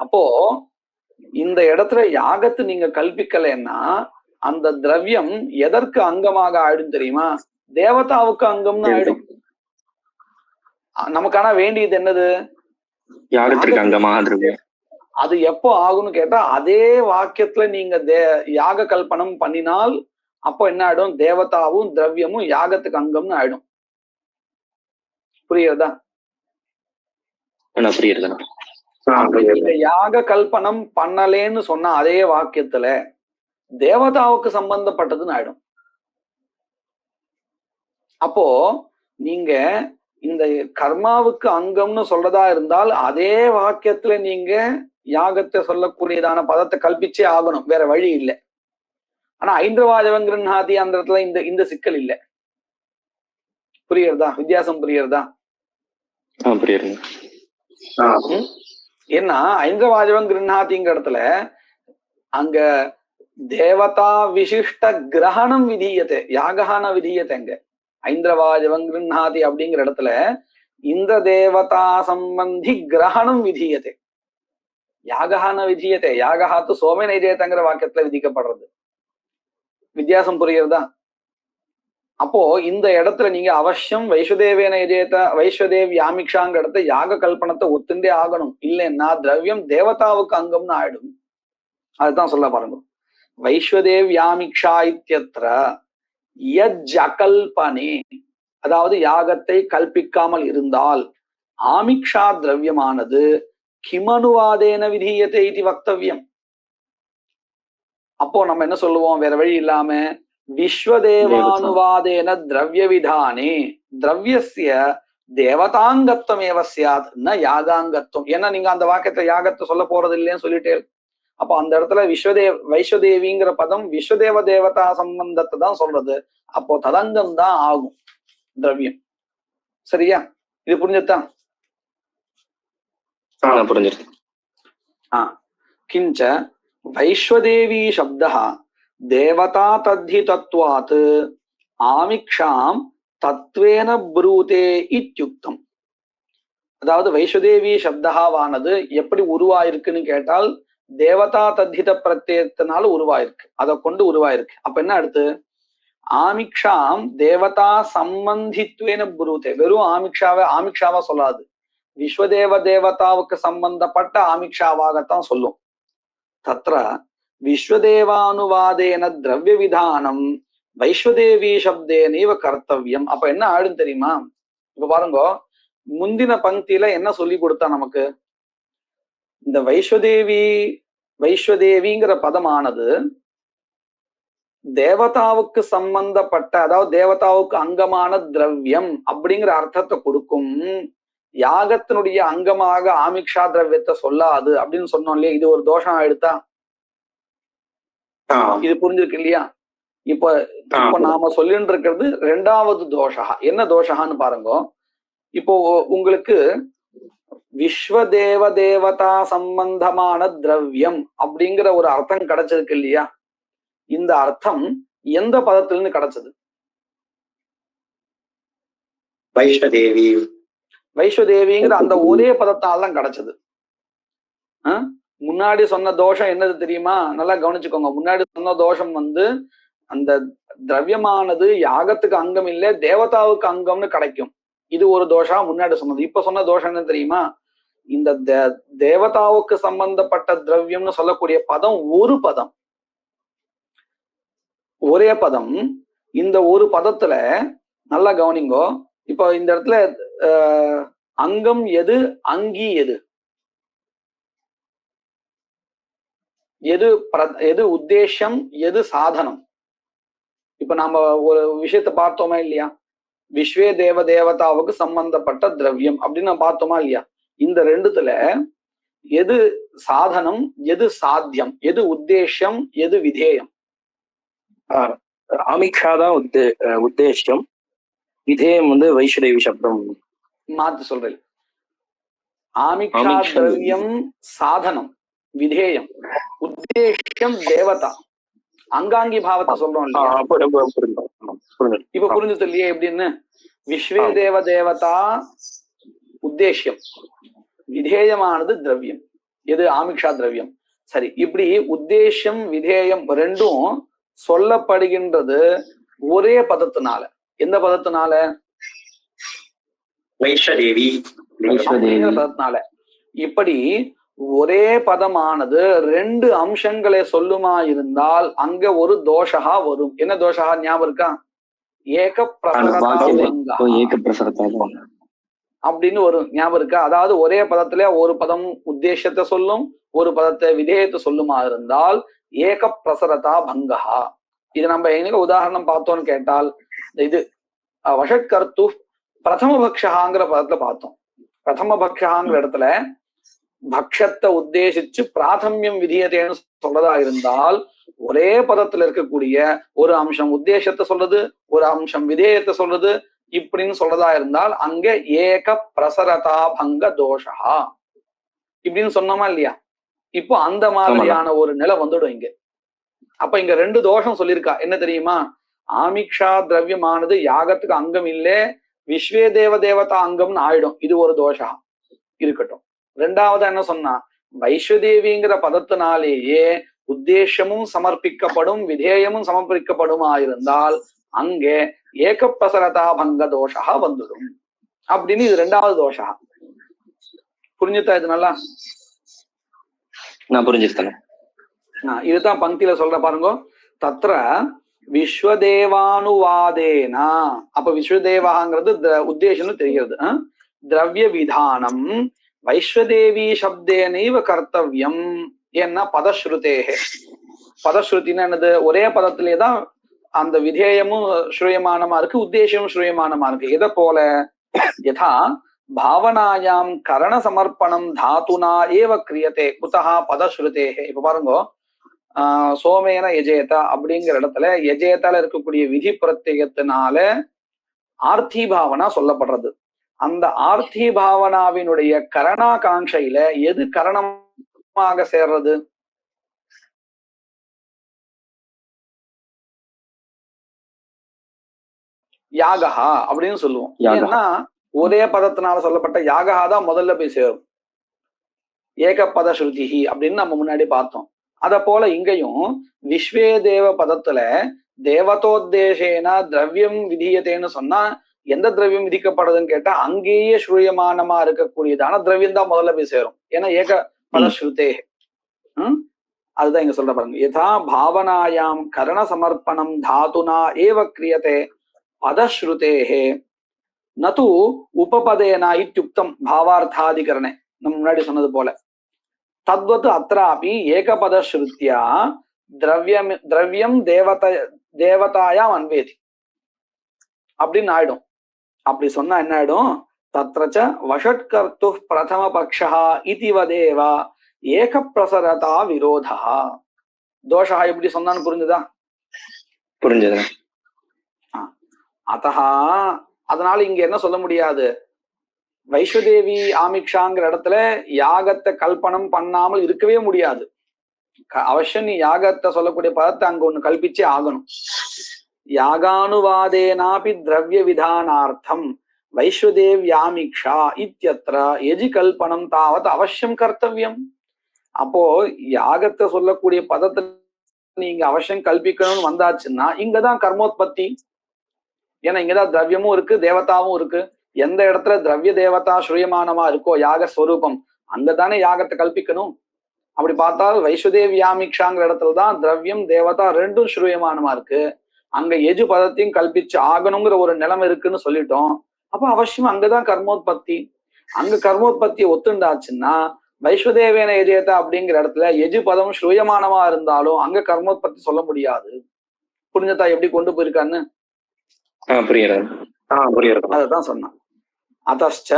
Speaker 2: அப்போ இந்த இடத்துல யாகத்தை நீங்க கல்பிக்கலைன்னா அந்த திரவியம் எதற்கு அங்கமாக ஆயிடும் தெரியுமா? தேவதாவுக்கு அங்கம்னு ஆயிடும். நமக்கான வேண்டியது என்னது? அது எப்போ ஆகும்னு கேட்டா, அதே வாக்கியத்துல நீங்க யாக கல்பனம் பண்ணினால் அப்போ என்ன ஆயிடும்? தேவதாவும் திரவியமும் யாகத்துக்கு அங்கம்னு ஆயிடும். புரியுறதா? நீங்க யாக கல்பனம் பண்ணலேன்னு சொன்னா அதே வாக்கியத்துல தேவதாவுக்கு சம்பந்தப்பட்டதுன்னு ஆயிடும். அப்போ நீங்க இந்த கர்மாவுக்கு அங்கம்னு சொல்றதா இருந்தால் அதே வாக்கியத்துல நீங்க யாகத்தை சொல்லக்கூடியதான பதத்தை கல்பிச்சே ஆகணும், வேற வழி இல்லை. ஆனா ஐந்திரவாஜவங்கிரநாதி அந்த இடத்துல இந்த சிக்கல் இல்லை. புரியுறதா? வித்தியாசம் புரியுறதா? ஏன்னா ஐந்திரவாஜவங்கிரநாதிங்கிற இடத்துல அங்க தேவதா விசிஷ்ட கிரகணம் விதியத்தை, யாகஹான விதியத்தைங்க. ஐந்திரவாஜவங்கிரநாதி அப்படிங்கிற இடத்துல இந்த தேவதா சம்பந்தி கிரகணம் விதியத்தை, யாகஹான விதியத்தை. யாகஹாத்து சோம நைஜேதங்கிற வாக்கியத்துல விதிக்கப்படுறது. வித்தியாசம் புரியுறதா? அப்போ இந்த இடத்துல நீங்க அவசியம் வைஸ்வதேவே நைஜேத வைஸ்வதேவ் யாமிக்ஷாங்கிற இடத்த யாக கல்பனத்தை ஒத்துண்டே ஆகணும். இல்லைன்னா திரவியம் தேவதாவுக்கு அங்கம்னு ஆயிடும். அதுதான் சொல்ல பாருங்க. வைஸ்வதேவ் யாமிக்ஷா இத்தியத்ர யஜ்ஜகல்பனே, அதாவது யாகத்தை கல்பிக்காமல் இருந்தால் ஆமிக்ஷா திரவியமானது கிமனுவாதேன விதீயத்தை இது வக்தவியம். அப்போ நம்ம என்ன சொல்லுவோம்? வேற வழி இல்லாம விஸ்வதேவானுவாதேன திரவிய விதானே திரவியஸ்ய தேவதாங்கத்துவம் ஏவ சியாத் ந யாகாங்கத்துவம். ஏன்னா நீங்க அந்த வாக்கியத்தை யாகத்தை சொல்ல போறது இல்லைன்னு சொல்லிட்டே. அப்போ அந்த இடத்துல வைஸ்வதேவிங்கிற பதம் விஸ்வதேவ தேவதா சம்பந்தத்தை தான் சொல்றது. அப்போ ததங்கம் தான் ஆகும் திரவியம். சரியா? இது புரிஞ்சுதான்? கிஞ்ச வைஸ்வதேவி சப்தः தேவதா தத்தி தத்வாத் ஆமிக்ஷாம் தத்வேன ப்ரூதே இத்யுக்தம். அதாவது வைஸ்வதேவி சப்தஹாவானது எப்படி உருவாயிருக்குன்னு கேட்டால் தேவதா தத்தித பிரத்யத்தினால உருவாயிருக்கு, அதை கொண்டு உருவாயிருக்கு. அப்ப என்ன அடுத்து? ஆமிக்ஷாம் தேவதா சம்பந்தித்வேன ப்ரூதே. வெறும் ஆமிக்ஷாவா சொல்லாது, விஸ்வதேவ தேவதாவுக்கு சம்பந்தப்பட்ட ஆமிக்ஷாவாகத்தான் சொல்லும். தத்ர விஸ்வதேவானுவாதேன திரவிய விதானம் வைஸ்வதேவி சப்தேனேவ கர்த்தவியம். அப்ப என்ன ஆயிடும் தெரியுமா? இப்ப பாருங்க, முந்தின பங்கில என்ன சொல்லி கொடுத்தா நமக்கு? இந்த வைஸ்வதேவிங்கிற பதமானது தேவதாவுக்கு சம்பந்தப்பட்ட, அதாவது தேவதாவுக்கு அங்கமான திரவியம் அப்படிங்கிற அர்த்தத்தை கொடுக்கும். யாகத்தினுடைய அங்கமாக ஆமிக்ஷா திரவியத்தை சொல்லாது அப்படின்னு சொன்னோம் இல்லையா? இது ஒரு தோஷம் ஆயிடுத்தா? இது புரிஞ்சிருக்கு இல்லையா? இப்ப நாம சொல்லிட்டு இருக்கிறது ரெண்டாவது தோஷா. என்ன தோஷான்னு பாருங்க. இப்போ உங்களுக்கு விஸ்வதேவ தேவதா சம்பந்தமான திரவியம் அப்படிங்கிற ஒரு அர்த்தம் கிடைச்சிருக்கு இல்லையா? இந்த அர்த்தம் எந்த பதத்திலிருந்து கிடைச்சது?
Speaker 5: வைஸ்வதேவி.
Speaker 2: வைஸ்வதேவிங்கிற அந்த ஒரே பதத்தால் தான் கிடைச்சது. முன்னாடி சொன்ன தோஷம் என்னது தெரியுமா? நல்லா கவனிச்சுக்கோங்க. முன்னாடி சொன்ன தோஷம் அந்த திரவியமானது யாகத்துக்கு அங்கம் இல்லை, தேவதாவுக்கு அங்கம்னு கிடைக்கும். இது ஒரு தோஷம் முன்னாடி சொன்னது. இப்ப சொன்ன தோஷம் என்ன தெரியுமா? இந்த தேவதாவுக்கு சம்பந்தப்பட்ட திரவியம்னு சொல்லக்கூடிய பதம் ஒரு பதம், ஒரே பதம். இந்த ஒரு பதத்துல நல்லா கவனிங்கோ. இப்போ இந்த இடத்துல அங்கம் எது, அங்கி எது, எது உத்தேசம், எது சாதனம்? இப்ப நாம ஒரு விஷயத்த பார்த்தோமா இல்லையா? விஸ்வே தேவதாவுக்கு சம்பந்தப்பட்ட திரவியம் அப்படின்னு நம்ம பார்த்தோமா இல்லையா? இந்த ரெண்டுத்துல எது சாதனம், எது சாத்தியம், எது உத்தேசம், எது விதேயம்?
Speaker 4: ஆமிக்ஷாதான் உத்தேசம், விதேயம் வைஷ்ணவி சப்தம்.
Speaker 2: மாத்து சொல்றேன். ஆமிக்ஷா திரவியம் சாதனம், விதேயம், உத்தேசம் தேவதா. அங்காங்கி பாவத்தை சொல்றோம் இல்லையா? இப்ப புரிஞ்சது இல்லையே எப்படின்னு? விஸ்வே தேவதா உத்தேசியம், விதேயமானது திரவியம். எது? ஆமிக்ஷா திரவியம். சரி, இப்படி உத்தேசம் விதேயம் ரெண்டும் சொல்லப்படுகின்றது ஒரே பதத்தினால. எந்த பதத்தினால?
Speaker 5: வைஷ்ணதேவி
Speaker 2: பதத்தினால. இப்படி ஒரே பதமானது ரெண்டு அம்சங்களை சொல்லுமா இருந்தால் அங்க ஒரு தோஷா வரும். என்ன தோஷா ஞாபகம் இருக்கா? ஏக பிரசரதா அப்படின்னு ஒரு ஞாபகம் இருக்கா? அதாவது ஒரே பதத்துல ஒரு பதம் உத்தேசத்தை சொல்லும், ஒரு பதத்தை விதேயத்தை சொல்லுமா இருந்தால் ஏக பிரசரதா பங்கா. இது நம்ம எங்க உதாரணம் பார்த்தோம்னு கேட்டால், இது வஷட்கர்த்து பிரதம பக்ஷாங்கிற பதத்துல பார்த்தோம். பிரதம பக்ஷாங்கிற இடத்துல பக்ஷத்தை உத்தேசிச்சு பிராதமியம் விதியதேன்னு சொல்றதா இருந்தால், ஒரே பதத்துல இருக்கக்கூடிய ஒரு அம்சம் உத்தேசத்தை சொல்றது, ஒரு அம்சம் விதேயத்தை சொல்றது, இப்படின்னு சொல்றதா இருந்தால் அங்க ஏக பிரசரதா பங்க தோஷா இப்படின்னு சொன்னோமா இல்லையா? இப்போ அந்த மாதிரியான ஒரு நிலை வந்துடும் இங்க. அப்ப இங்க ரெண்டு தோஷம் சொல்லியிருக்கா. என்ன தெரியுமா? ஆமிக்ஷா திரவியமானது யாகத்துக்கு அங்கம் இல்லே, விஸ்வே தேவதா அங்கம்னு ஆயிடும். இது ஒரு தோஷா இருக்கட்டும். ரெண்டாவது என்ன சொன்னா? வைஸ்வதேவிங்கிற பதத்தினாலேயே உத்தேசமும் சமர்ப்பிக்கப்படும், விதேயமும் சமர்ப்பிக்கப்படுமா இருந்தால் அங்கே ஏக பிரசரதா பங்க தோஷா வந்துடும் அப்படின்னு. இது ரெண்டாவது தோஷா. புரிஞ்சுதா? இது நல்லா
Speaker 3: நான் புரிஞ்சுட்டேன்.
Speaker 2: இதுதான் பங்கில சொல்ற பாருங்க. தத்ர விஸ்வதேவானுவாதேனா, அப்ப விஸ்வதேவாங்கிறது உத்தேசம்னு தெரிகிறது. திரவிய விதானம் வைஸ்வதேவி சப்தேனைவ கர்த்தவியம். ஏன்னா பதஸ்ருதேகே. பதஸ்ருத்தின்னா என்னது? ஒரே பதத்திலேதான் அந்த விதேயமும் ஸ்ரூயமானமா இருக்கு, உத்தேசமும் ஸ்ரூயமானமா இருக்கு. எதை போல? யதா பாவனாயாம் கரண சமர்ப்பணம் தாத்துனா ஏவ கிரியதே குதஹா பதஸ்ருதேகே. இப்ப பாருங்க, சோமேன யஜேதா அப்படிங்கிற இடத்துல யஜேதால இருக்கக்கூடிய விதி பிரத்யேகத்தினால ஆர்த்தி பாவனா சொல்லப்படுறது. அந்த ஆர்த்தி பாவனாவினுடைய கரணாகாங்கையில எது கரணமாக சேர்றது? யாகஹா அப்படின்னு சொல்லுவோம். ஏன்னா ஒரே பதத்தினால சொல்லப்பட்ட யாகஹா தான் முதல்ல போய் சேரும். ஏக பத ஸ்ருதிஹி அப்படின்னு நம்ம முன்னாடி பார்த்தோம். அத போல இங்கேயும் விஸ்வே தேவ பதத்துல தேவதோத்தேசேன திரவியம் விதியதேன்னு சொன்னா எந்த திரவியம் விதிக்கப்படுதுன்னு கேட்டா அங்கேயே ஸ்ரூயமானமா இருக்கக்கூடியதான திரவியம் தான் முதல்ல போய் சேரும். ஏன்னா ஏக பத ஸ்ருதே. அதுதான் இங்க சொல்ற பாருங்க. யதா பாவனாயாம் கரண சமர்ப்பணம் தாத்துனா ஏவ கிரியதே பதஸ்ருதேஹே நது உபபதேனா இத்யுக்தம் பாவார்த்தாதிகரணே. நம்ம முன்னாடி சொன்னது போல தத்வத் அத்ராபி ஏகபதஸ்ருத்யா திரவியம் தேவதாயாம் அன்வேதி அப்படின்னு ஆயிடும். அப்படி சொன்னா என்ன ஆயிடும்? தத்ரச்ச வஷட்கர்த்து பிரதம பக்ஷா இதி வதேவா ஏக பிரசரதா விரோதா. தோஷா எப்படி சொன்னான்னு புரிஞ்சுதா?
Speaker 3: புரிஞ்சது.
Speaker 2: அதஹா அதனால இங்க என்ன சொல்ல முடியாது? வைஸ்வதேவி ஆமிக்ஷாங்கிற இடத்துல யாகத்தை கல்பனம் பண்ணாமல் இருக்கவே முடியாது. அவசியம் நீ யாகத்தை சொல்லக்கூடிய பதத்தை அங்க ஒண்ணு கல்பிச்சே ஆகணும். யாகானுவாதேனாபி திரவிய விதானார்த்தம் வைஸ்வதேவ்யாமிக்ஷா இத்தியத்ர யஜி கல்பனம் தாவத் அவசியம் கர்த்தவியம். அப்போ யாகத்தை சொல்லக்கூடிய பதத்தை நீங்க அவசியம் கல்பிக்கணும்னு வந்தாச்சுன்னா இங்கதான் கர்மோத்பத்தி. ஏன்னா இங்கதான் திரவியமும் இருக்கு, தேவதாவும் இருக்கு. எந்த இடத்துல திரவிய தேவதா ஸ்ரூயமானமா இருக்கோ யாக ஸ்வரூபம், அங்கதானே யாகத்தை கல்பிக்கணும். அப்படி பார்த்தால் வைஸ்வதேவ்யாமிக்ஷாங்கிற இடத்துலதான் திரவியம் தேவதா ரெண்டும் ஸ்ரூயமானமா இருக்கு. அங்க எஜு பதத்தையும் கல்பிச்சு ஆகணுங்கிற ஒரு நிலைமை இருக்குன்னு சொல்லிட்டோம். அப்ப அவசியம் அங்கதான் கர்மோத்பத்தி. அங்க கர்மோத்பத்தியை ஒத்துண்டாச்சுன்னா வைஸ்வதேவேன எஜேதா அப்படிங்கிற இடத்துல எஜு பதம் ஸ்ரூயமானமா இருந்தாலும் அங்க கர்மோத்பத்தி சொல்ல முடியாது. புரிஞ்சதா எப்படி கொண்டு போயிருக்கான்னு? அதுதான் சொன்னான். அதச்ச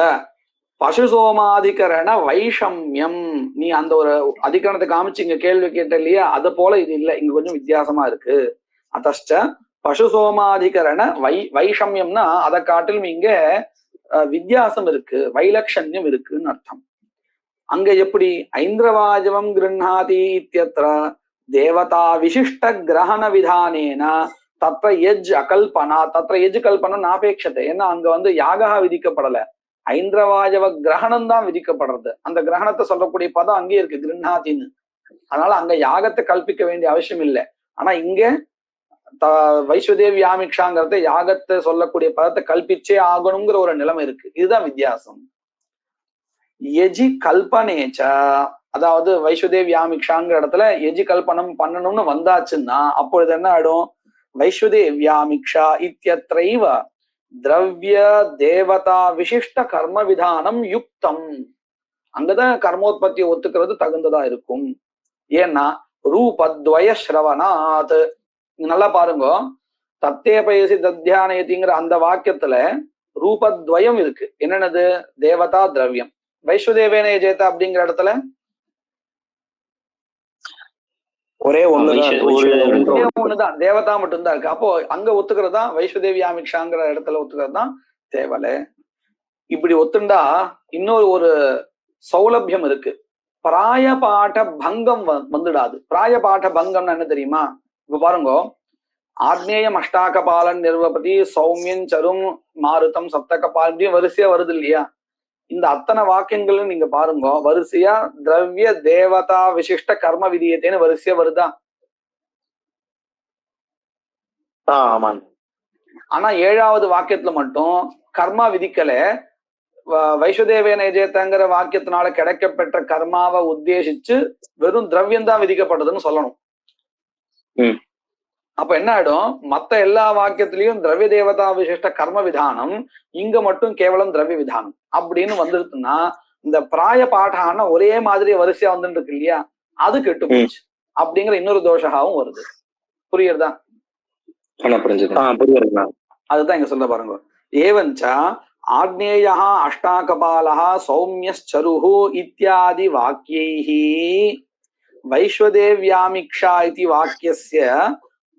Speaker 2: பசு சோமாதிகரண வைஷமியம். நீ அந்த ஒரு அதிகரணத்தை காமிச்சு இங்க கேள்வி கேட்ட இல்லையா, அது போல இது இல்லை, இங்க கொஞ்சம் வித்தியாசமா இருக்கு. அதச்ச பசு சோமாதிகரண வைஷமியம்னா அதை காட்டிலும் இங்க வித்தியாசம் இருக்கு, வைலக்ஷண்யம் இருக்குன்னு அர்த்தம். அங்க எப்படி ஐந்திரவாஜவம் கிருண்ணாதி இத்தியத்ர தேவதா விசிஷ்ட கிரகண விதானேன தத்ர எஜ் அகல்பனா. தத்ர எஜ் கல்பனம் நாபேட்சத்தை. ஏன்னா அங்க யாகா விதிக்கப்படல, ஐந்திரவாஜவ கிரகணம் தான் விதிக்கப்படுறது. அந்த கிரகணத்தை சொல்லக்கூடிய பதம் அங்கே இருக்கு, கிருண்ணாதின்னு. அதனால அங்க யாகத்தை கல்பிக்க வேண்டிய அவசியம் இல்லை. ஆனா இங்க வைஸ்வதேவ்யாமிக்ஷாங்கிறத யாகத்தை சொல்லக்கூடிய பதத்தை கல்பிச்சே ஆகணுங்கிற ஒரு நிலைமை இருக்கு. இதுதான் வித்தியாசம். எஜி கல்பனேச்ச, அதாவது வைஸ்வதேவ்யாமிக்ஷாங்கிற இடத்துல எஜி கல்பனம் பண்ணணும்னு வந்தாச்சுன்னா அப்பொழுது என்ன ஆயிடும்? வைஸ்வதேவ்யாமிக்ஷா இத்தியத்ரைவ திரவிய தேவதா விசிஷ்ட கர்ம விதானம் யுக்தம். அங்கதான் கர்மோத்பத்தியை ஒத்துக்கிறது தகுந்ததா இருக்கும். ஏன்னா ரூபத்வய ஸ்ரவணாத். நல்லா பாருங்க, தத்தே பயசி தத்தியானயதிங்கிற அந்த வாக்கியத்துல ரூபத்வயம் இருக்கு. என்னென்னது? தேவதா திரவியம். வைஸ்வதேவேன எஜேதா அப்படிங்கிற இடத்துல
Speaker 5: ஒரே
Speaker 2: ஒண்ணுதான், தேவதா மட்டும்தான் இருக்கு. அப்போ அங்க ஒத்துக்கிறதா வைஸ்வதேவ்யாமிக்ஷாங்கிற இடத்துல ஒத்துக்கிறது தான் தேவலை. இப்படி ஒத்துண்டா இன்னொரு ஒரு சௌலபியம் இருக்கு. பிராயபாட பங்கம் வந்துடாது. பிராயபாட பங்கம்னு என்ன தெரியுமா? இப்ப பாருங்க, ஆக்னேயம் அஷ்டாகபாலன் நிர்வபதி சௌமியன் சரும் மாருதம் சப்தகபால் வரிசையா வருது இல்லையா? இந்த அத்தனை வாக்கியங்களும் நீங்க பாருங்க, வரிசையா திரவிய தேவதா விசிஷ்ட கர்ம விதியத்தேன்னு வரிசையா வருதா? ஆனா 7வது வாக்கியத்துல மட்டும் கர்மா விதிக்கல. வைஸ்வதேவேன எஜேதங்கிற வாக்கியத்தினால கிடைக்கப்பெற்ற கர்மாவை உத்தேசிச்சு வெறும் திரவியம் தான் விதிக்கப்படுதுன்னு சொல்லணும். அப்ப என்ன ஆயிடும்? மத்த எல்லா வாக்கியத்திலையும் திரவிய தேவதா விசிஷ்ட கர்ம விதானம், இங்க மட்டும் கேவலம் திரவிய விதானம் அப்படின்னு வந்துருச்சுன்னா இந்த பிராய பாட்டான ஒரே மாதிரி வரிசையா வந்துட்டு இருக்கு இல்லையா, அது கெட்டு போச்சு அப்படிங்கிற இன்னொரு தோஷகாவும் வருது. புரியுறதா? அதுதான் இங்க சொல்ல பாருங்க. ஏவஞ்சா ஆக்னேயா அஷ்டாகபாலஹ சௌமியச்சருஹு இத்தியாதி வாக்கியைஹி வைஸ்வதேவ்யாமிக்ஷா இதி வாக்கியஸ்ய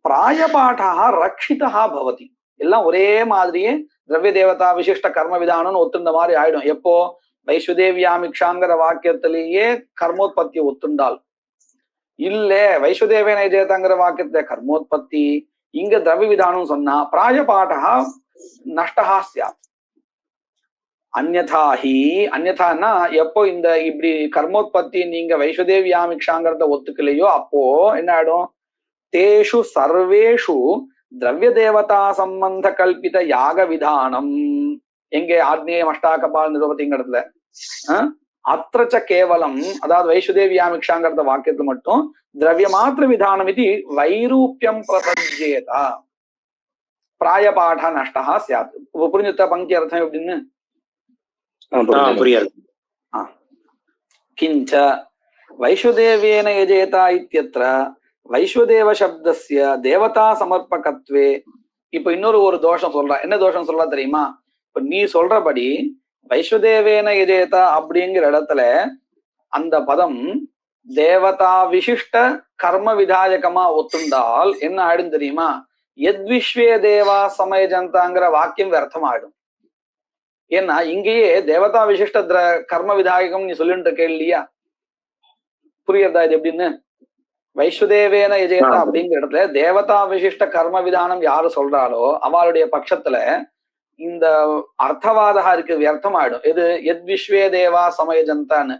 Speaker 2: பிராயபாடா ரக்ஷிதா பவதி. எல்லாம் ஒரே மாதிரியே திரவிய தேவதா விசிஷ்ட கர்ம விதானம்னு ஒத்துண்ட மாதிரி ஆயிடும். எப்போ? வைஸ்வதேவ்யாமிக்ஷாங்கிற வாக்கியத்திலேயே கர்மோத்பத்தியை ஒத்துண்டால். இல்ல வைஸ்வதேவேன எஜேதாங்கிற வாக்கியத்துல கர்மோத்பத்தி, இங்க திரவிய விதானம் சொன்னா பிராயபாடா நஷ்டஹா ஸ்யாத். அந்யதாஹி, அந்யதான்னா எப்போ இந்த இப்படி கர்மோத்பத்தி நீங்க வைஸ்வதேவ்யாமிக்ஷாங்கிறத ஒத்துக்கலையோ அப்போ என்ன ஆயிடும்? தேஷு சர்வேஷு திரவிய தேவதா சம்பந்த கல்பித யாக விதானம். எங்கே? ஆக்னேயம் அஷ்டாகபால் நிருபதிங்கிறதுல அத்திரச்ச கேவலம், அதாவது வைஸ்வதேவ்யாமிக்ஷாங்கிறத வாக்கியத்துல மட்டும் திரவிய மாத்திர விதானம் இது வைரூப்பியம் பிரசஜ்யேதா பிராயபாட நஷ்டா சியாத். புரிஞ்சுத்தா பங்கி அர்த்தம் எப்படின்னு? கிஞ்ச வைஸ்வதேவேன யஜேதா இத்யத்ர வைஸ்வதேவ சப்தஸ்ய தேவதா சமர்ப்பகத்வே. இப்ப இன்னொரு ஒரு தோஷம் சொல்றா. என்ன தோஷம் சொல்றா தெரியுமா? இப்ப நீ சொல்றபடி வைஸ்வதேவேன யஜேதா அப்படிங்கிற இடத்துல அந்த பதம் தேவதா விசிஷ்ட கர்ம விதாயகமா ஒத்துண்டால் என்ன ஆயிடும் தெரியுமா? எத்விஸ்வே தேவா சமயஜந்தாங்கிற வாக்கியம் வியர்த்தம் ஆயிடும். ஏன்னா இங்கேயே தேவதா விசிஷ்ட கர்ம விதாயகம் நீ சொல்லிட்டு இருக்க இல்லையா? புரியுறதா இது எப்படின்னு? வைஸ்வதேவேன எஜேதா அப்படிங்கிற இடத்துல தேவதா விசிஷ்ட கர்ம விதானம் யாரு சொல்றாளோ அவளுடைய பட்சத்துல இந்த அர்த்தவாதா இருக்கு வியர்த்தம் ஆயிடும். எது எத் விஸ்வே தேவா சமயஜந்தான்னு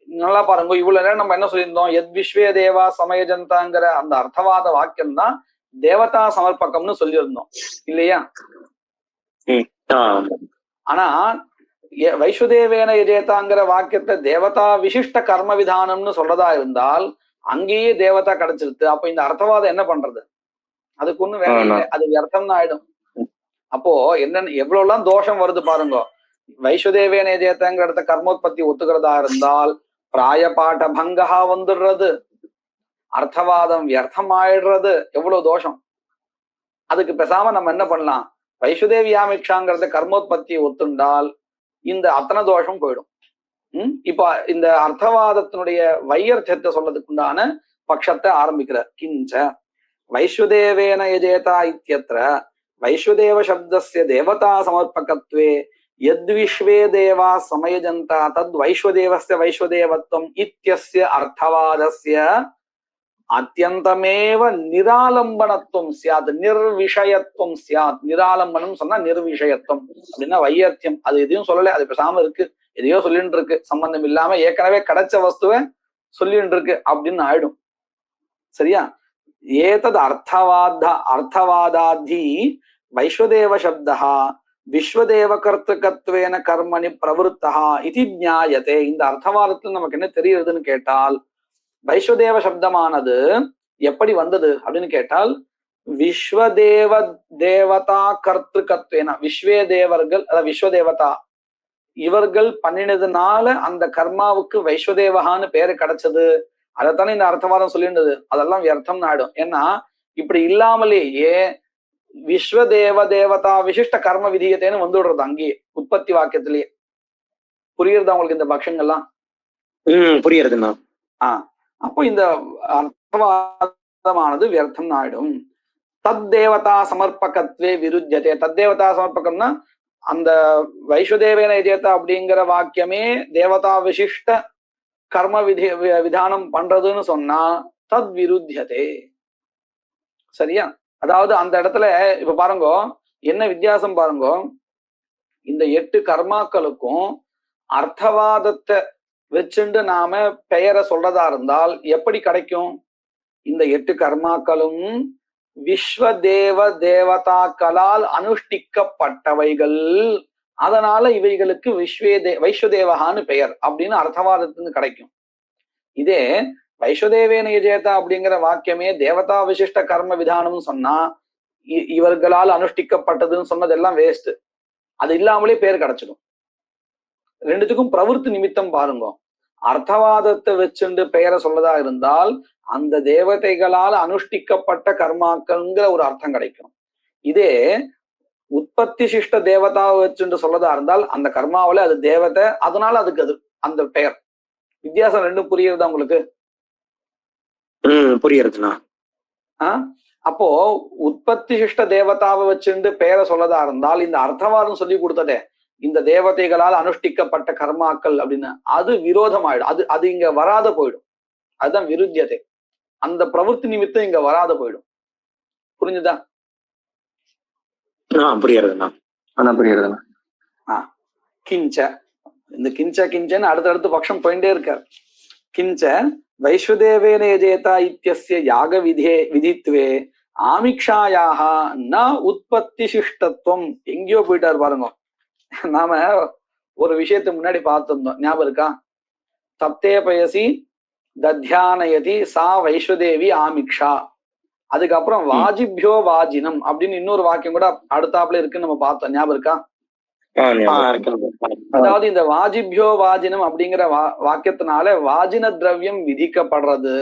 Speaker 2: நல்லா பாருங்க. இவ்வளவு நேரம் நம்ம என்ன சொல்லியிருந்தோம்? எத் விஸ்வே தேவா சமயஜந்தாங்கிற அந்த அர்த்தவாத வாக்கியம் தான் தேவதா சமர்ப்பகம்னு சொல்லியிருந்தோம் இல்லையா? ஆனா வைஸ்வதேவேன யஜேதாங்கிற வாக்கியத்தை தேவதா விசிஷ்ட கர்ம விதானம்னு சொல்றதா இருந்தால் அங்கேயே தேவதா கிடைச்சிருது. அப்ப இந்த அர்த்தவாதம் என்ன பண்றது? அதுக்கு ஒண்ணும் வேலை இல்லை, அது வியர்த்தம்னு ஆயிடும். அப்போ என்னன்னு எவ்வளவுலாம் தோஷம் வருது பாருங்க. வைஸ்வதேவேன யஜேதாங்கிற இடத்த கர்மோத்பத்தி ஒத்துக்கிறதா இருந்தால் பிராயபாட்ட பங்கா வந்துடுறது, அர்த்தவாதம் வியர்த்தம் ஆயிடுறது, எவ்வளவு தோஷம். அதுக்கு பேசாம நம்ம என்ன பண்ணலாம்? வைஸ்வதேவியாமிக்ஷாங்கிறத கர்மோத்பத்தியை ஒத்துண்டால் இந்த அத்தனை தோஷம் போயிடும். இப்ப இந்த அர்த்தவாதத்தினுடைய வையர்த்தத்தை சொல்றதுக்கு உண்டான பட்சத்தை ஆரம்பிக்கிறார். கிஞ்ச வைஸ்வதேவேன யஜேதா இத்யத்ர வைஸ்வதேவ சப்தஸ்ய தேவதா சமர்ப்பகத்வே யத்விஸ்வே தேவா சமயஜந்தா தத் வைஸ்வதேவஸ்ய வைஸ்வதேவத்வம் இத்யஸ்ய அர்த்தவாதஸ்ய அத்தியந்தமேவ நிராலம்பனத்துவம் சியாத் நிர்விஷயத்துவம் சியாத். நிராலம்பனம் சொன்னா நிர்விஷயத்துவம் அப்படின்னா வையர்த்தியம். அது எதையும் சொல்லலை, அது பேசாம இருக்கு, எதையோ சொல்லிட்டு இருக்கு, சம்பந்தம் இல்லாம ஏற்கனவே கிடைச்ச வஸ்துவை சொல்லிட்டு இருக்கு அப்படின்னு ஆயிடும். சரியா? ஏதது அர்த்தவாதாதி வைஸ்வதேவ சப்தா விஸ்வதேவ கர்த்தகத்வேன கர்மணி பிரவருத்தா இது ஞாயதே. இந்த அர்த்தவாதத்துல நமக்கு என்ன தெரியுதுன்னு கேட்டால், வைஸ்வதேவ சப்தமானது எப்படி வந்தது அப்படின்னு கேட்டால், விஸ்வதேவ தேவதா கர்த்தகத்வேன, விஸ்வே தேவர்கள் அதாவது விஸ்வதேவதா இவர்கள் பண்ணினதுனால அந்த கர்மாவுக்கு வைஸ்வதேவகான்னு பேரு கிடைச்சது. அதைத்தானே இந்த அர்த்தவாதம் சொல்லியிருந்தது. அதெல்லாம் வியர்த்தம்னு ஆயிடும். ஏன்னா இப்படி இல்லாமலேயே விஸ்வதேவ தேவதா விசிஷ்ட கர்ம விதியத்தைன்னு வந்துடுறது அங்கேயே உற்பத்தி வாக்கியத்திலேயே. புரியுறதா உங்களுக்கு இந்த பட்சங்கள்லாம்?
Speaker 5: புரியுறதுண்ணா.
Speaker 2: அப்போ இந்த அர்த்தவாதமானது வியர்த்தம் ஆயிடும். தத் தேவதா சமர்ப்பகத்வே விருத்தியதே. தத்தேவதா சமர்ப்பகம்னா அந்த வைஸ்வதேவேன யஜேதா அப்படிங்கிற வாக்கியமே தேவதா விசிஷ்ட கர்ம விதானம் பண்றதுன்னு சொன்னா தத் விருத்தியதே. சரியா? அதாவது அந்த இடத்துல இப்ப பாருங்க என்ன வித்தியாசம் பாருங்க. இந்த 8 கர்மாக்களுக்கும் அர்த்தவாதத்தை வச்சுண்டு நாம பெயரை சொல்றதா இருந்தால் எப்படி கிடைக்கும்? இந்த 8 கர்மாக்களும் விஸ்வதேவ தேவதாக்களால் அனுஷ்டிக்கப்பட்டவைகள், அதனால இவைகளுக்கு வைஸ்வதேவகான்னு பெயர் அப்படின்னு அர்த்தவாதத்துக்கு கிடைக்கும். இதே வைஸ்வதேவேன யஜேதா அப்படிங்கிற வாக்கியமே தேவதா விசிஷ்ட கர்ம விதானம்னு சொன்னா இவர்களால் அனுஷ்டிக்கப்பட்டதுன்னு சொன்னதெல்லாம் வேஸ்ட். அது இல்லாமலே பேர் கிடைச்சிடும். ரெண்டுத்துக்கும் பிரவருத்தி நிமித்தம் பாருங்க. அர்த்தவாதத்தை வச்சுண்டு பெயரை சொல்லதா இருந்தால் அந்த தேவதைகளால் அனுஷ்டிக்கப்பட்ட கர்மாக்கள்ங்கிற ஒரு அர்த்தம் கிடைக்கும். இதே உற்பத்தி சிஷ்ட தேவதாவை வச்சுட்டு சொல்லதா இருந்தால் அந்த கர்மாவில அது தேவதை, அதனால அதுக்கு அது அந்த பெயர். வித்தியாசம் ரெண்டும் புரியுறதா உங்களுக்கு?
Speaker 5: புரியுறதுண்ணா.
Speaker 2: அப்போ உற்பத்தி சிஷ்ட தேவதாவை வச்சுட்டு பெயரை சொல்லதா இருந்தால் இந்த அர்த்தவாதம் சொல்லி கொடுத்ததே இந்த தேவதைகளால் அனுஷ்டிக்கப்பட்ட கர்மாக்கள் அப்படின்னு அது விரோதமாயிடும். அது இங்க வராத போயிடும். அதுதான் விருத்தியதை. அந்த பிரவருத்தி நிமித்தம் இங்க வராத போயிடும். புரிஞ்சுதா?
Speaker 5: புரியுறதுண்ணா.
Speaker 2: புரியுறதுண்ணா. கிஞ்ச இந்த கிஞ்சன்னு அடுத்தடுத்து பட்சம் போயிட்டே இருக்கார். கிஞ்ச வைஸ்வதேவேன யஜேதா இத்யஸ்ய யாக விதித்வே ஆமிக்ஷாயாக ந உற்பத்தி சிஷ்டத்துவம். எங்கேயோ போயிட்டார் பாருங்க. நாம ஒரு விஷயத்தை முன்னாடி பார்த்திருந்தோம், ஞாபகம் இருக்கா? சப்தே பயசி தத்யானயதி சா வைஸ்வதேவி ஆமிக்ஷா. அதுக்கப்புறம் வாஜிபியோ வாஜினம் அப்படின்னு இன்னொரு வாக்கியம் கூட அடுத்தாப்புல இருக்குன்னு நம்ம பார்த்தோம், ஞாபகம் இருக்கா? அதாவது இந்த வாஜிபியோ வாஜினம் அப்படிங்கிற வாக்கியத்தினால வாஜின திரவியம் விதிக்கப்படுறது.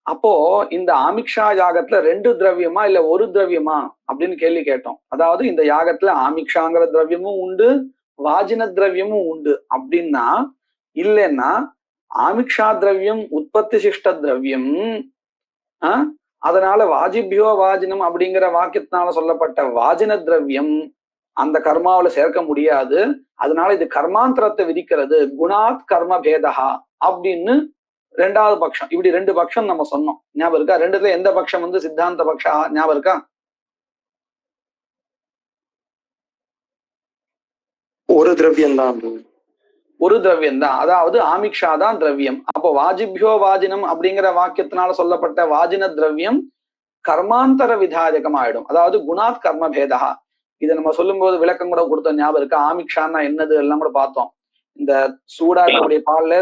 Speaker 2: அப்போ இந்த ஆமிக்ஷா யாகத்துல 2 திரவியமா இல்ல 1 திரவியமா அப்படின்னு கேள்வி கேட்டோம். அதாவது இந்த யாகத்துல ஆமிக்ஷாங்கிற திரவியமும் உண்டு, வாஜின திரவியமும் உண்டு அப்படின்னா, இல்லைன்னா ஆமிக்ஷா திரவியம் உற்பத்தி சிஷ்ட திரவியம், அதனால வாஜிபியோ வாஜினம் அப்படிங்கிற வாக்கியத்தினால சொல்லப்பட்ட வாஜின திரவியம் அந்த கர்மாவில சேர்க்க முடியாது. அதனால இது கர்மாந்தரத்தை விதிக்கிறது, குணாத் கர்ம பேதா அப்படின்னு 2வது பட்சம். இப்படி 2 பட்சம் நம்ம சொன்னோம், ஞாபகம் இருக்கா? 2த்துல எந்த பட்சம் சித்தாந்த பட்சம் ஞாபகம் இருக்கா?
Speaker 5: ஒரு திரவியம் தான்.
Speaker 2: ஒரு திரவியம் தான், அதாவது ஆமிக்ஷா தான் திரவியம். அப்போ வாஜிபியோ வாஜினம் அப்படிங்கிற வாக்கியத்தினால சொல்லப்பட்ட வாஜின திரவியம் கர்மாந்தர விதாயகம் ஆயிடும். அதாவது குணாத் கர்ம பேதா. இதை நம்ம சொல்லும் போது விளக்கம் கூட கொடுத்த ஞாபகம் இருக்கு. ஆமிக்ஷான்னா என்னது எல்லாம் கூட பார்த்தோம். இந்த சூடா இருக்கக்கூடிய பால்ல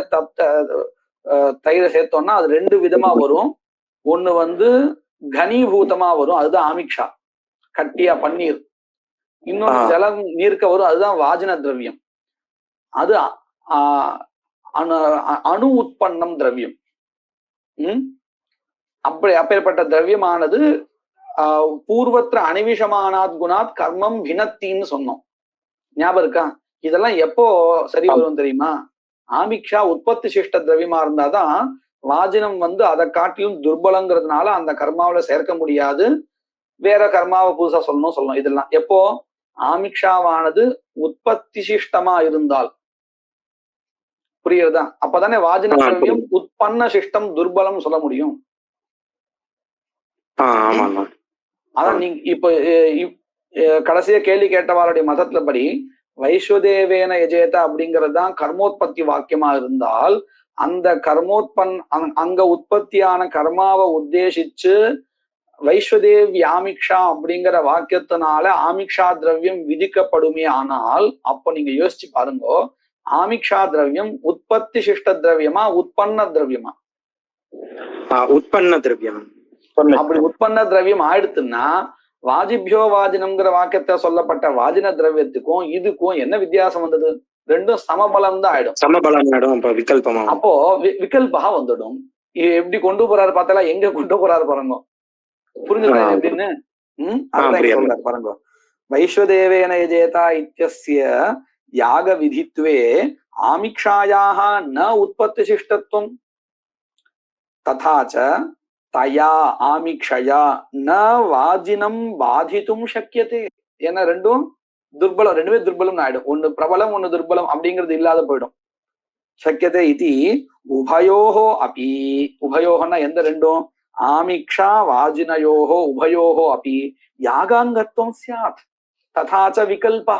Speaker 2: தயிரை சேர்த்தோம்னா அது ரெண்டு விதமா வரும். ஒண்ணு வந்து கனீபூதமா வரும், அதுதான் ஆமிக்ஷா, கட்டியா பன்னீர். இன்னொன்று ஜலம் நீர்க்க வரும், அதுதான் வாஜின திரவியம். அது அணு உற்பன்னம் திரவியம். அப்பேற்பட்ட திரவியமானது பூர்வத்திர அனிவிஷமானாத் குணாத் கர்மம் வினத்தின்னு சொன்னோம், ஞாபகம் இருக்கா? இதெல்லாம் எப்போ சரி வரும் தெரியுமா? ஆமிக்ஷா உற்பத்தி சிஷ்ட திரவியமா இருந்தாதான் வாஜினம் வந்து அதை காட்டிலும் துர்பலங்கிறதுனால அந்த கர்மாவில சேர்க்க முடியாது, வேற கர்மாவை புதுசா சொல்லணும். இதெல்லாம் எப்போ ஆமிக்ஷாவானது உற்பத்தி சிஷ்டமா இருந்தால், புரியுறதா? அப்பதானே வாஜின திரவியம் உற்பன்ன சிஷ்டம் துர்பலம் சொல்ல முடியும். அதான் நீங்க இப்ப கடைசியா கேள்வி கேட்டவாளுடைய மதத்துல படி வைஸ்வதேவேன யஜேத அப்படிங்கிறது தான் கர்மோத்பத்தி வாக்கியமா இருந்தால், அந்த அங்க உற்பத்தியான கர்மாவை உத்தேசிச்சு வைஸ்வதேவி ஆமிக்ஷா அப்படிங்கிற வாக்கியத்தினால ஆமிக்ஷா திரவியம் விதிக்கப்படுமே. ஆனால் அப்போ நீங்க யோசிச்சு பாருங்க, ஆமிக்ஷா திரவியம் உற்பத்தி சிஷ்ட திரவியமா உற்பன்ன திரவியமா?
Speaker 5: உற்பன்ன திரவியம்.
Speaker 2: அப்படி உற்பன்ன திரவியம் ஆயிடுத்துன்னா வாஜிபியோ வாஜினம்ங்கிற வாக்கியத்தை சொல்லப்பட்ட வாஜின திரவியத்துக்கும் இதுக்கும் என்ன வித்தியாசம் வந்தது? ரெண்டும் சமபலம் தான் ஆயிடும்.
Speaker 5: சமபலம் ஆயிடும். விகல்பமா
Speaker 2: அப்போ விகல்பா வந்துடும். எப்படி கொண்டு போறாரு பார்த்தாலா, எங்க கொண்டு போறாரு பாருங்க, புரிஞ்சுக்கா எப்படின்னு? சொல்றாரு பாருங்க. வைஸ்வதேவேன யஜேதா இத்யஸ்ய யாக விதித்வே ஆமிக்ஷாயாக ந உற்பத்தி சிஷ்டத்துவம் ததாச்ச தயா ஆமிக்ஷயா ந வாஜினம் பாதித்தும் சக்கியதே. ஏன்னா ரெண்டும் துர்பலம், ரெண்டுமே துர்பலம் ஆயிடும். ஒண்ணு பிரபலம் ஒண்ணு துர்பலம் அப்படிங்கிறது இல்லாத போயிடும். சக்கியதே இது உபயோகோ அப்பி. உபயோகம்னா எந்த ரெண்டும்? ஆமிக்ஷா வாஜினயோகோ உபயோகோ அப்பி யாகாங்கத்துவம் சியாத் ததாச்ச விகல்பா.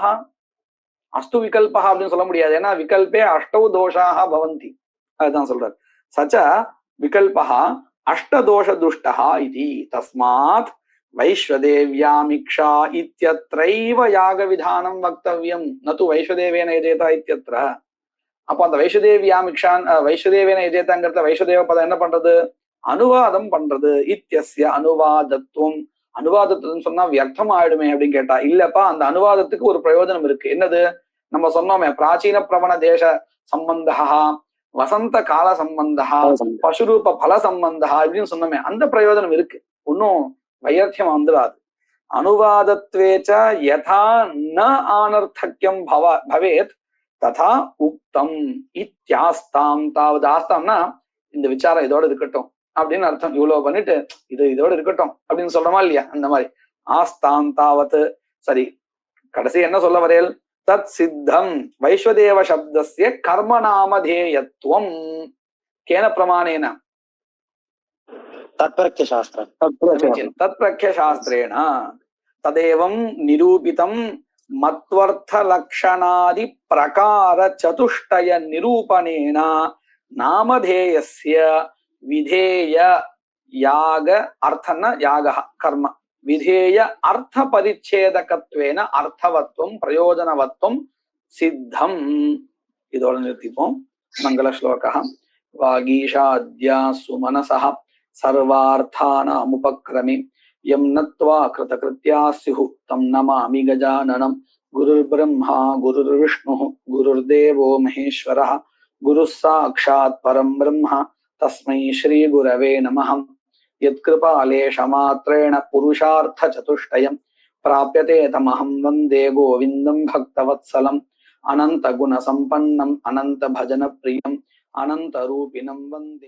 Speaker 2: அஸ்து விகல்பா அப்படின்னு சொல்ல முடியாது, ஏன்னா விகல்பே அஷ்டௌ தோஷாக பவந்தி. அதுதான் சொல்றாரு. சச்ச விகல்பா அஷ்டதோஷ துஷ்டா இது. தஸ்மாத் வைஸ்வதேவ்யாமிக்ஷா இத்யத்ரைவ யாக விதானம் வக்தவ்யம் நது வைஸ்வதேவேன யஜேதா இத்யத்ர. அப்போ அந்த வைஸ்வதேவ்யாமிக்ஷான் வைஸ்வதேவேன யஜேதாங்கிறத வைஸ்வதேவ பதம் என்ன பண்றது? அனுவாதம் பண்றது. இத்யஸ்ய அனுவாதத்துவம். அனுவாதத்துவம் சொன்னா வியர்த்தம் ஆயிடுமே அப்படின்னு கேட்டா, இல்லப்பா, அந்த அனுவாதத்துக்கு ஒரு பிரயோஜனம் இருக்கு. என்னது? நம்ம சொன்னோமே, பிராச்சீன பிரவண தேச சம்பந்தா, வசந்த கால சம்பந்தா, பசுரூப பல சம்பந்தா இப்படின்னு சொன்னோமே, அந்த பிரயோஜனம் இருக்கு. ஒன்னும் வையர்த்தியம் வந்துடாது. அனுவாதத்வேச்ச யதா ந ஆனர்த்தக்யம் பவேத் ததா உக்தம் இத்யாஸ்தாம். தாவது ஆஸ்தாம்னா இந்த விசாரம் இதோட இருக்கட்டும் அப்படின்னு அர்த்தம். இவ்வளவு பண்ணிட்டு இதோட இருக்கட்டும் அப்படின்னு சொல்றோமா இல்லையா? அந்த மாதிரி ஆஸ்தாம் தாவத். சரி, கடைசி என்ன சொல்ல வரையல்? தத் சித்தம் வைஸ்வதேவ சப்தஸ்ய கர்மநாமதேயத்துவம் கேன பிரமாணேன?
Speaker 5: தத்பிரக்ய
Speaker 2: சாஸ்திரேண ததேவம் நிரூபிதம் மத்வர்த்த லக்ஷணாதி பிரகார சதுஷ்டய நிரூபணேன நாமதேயஸ்ய விதேய யாக அர்த்தன யாக கர்ம விதேய அர்த்த பரிச்சேதகத்வேன அர்த்தவத்துவம் பிரயோஜனவத்துவம் சித்தம். இதோட நிறுத்திப்போம். மங்கள ஸ்லோகः. வாகீஷாத்யா சுமனசः சர்வார்த்தானாமுபக்ரமே யம் நத்வா கிருதகிருத்யா ஸ்யுः தம் நமாமி கஜானனம். குருர்பிரம்மா குருர்விஷ்ணுः குருர்தேவோ மகேஸ்வரः குருः சாக்ஷாத் பரம் பிரம்ம தஸ்மை ஸ்ரீ குரவே நமः. यत्कृपालेशमात्रेण पुरुषार्थचतुष्टयं प्राप्यते तमहं वन्दे गोविन्दं भक्तवत्सलम् अनन्तगुणसम्पन्नम् अनन्तभजनप्रियम् अनन्तरूपिणं वन्दे.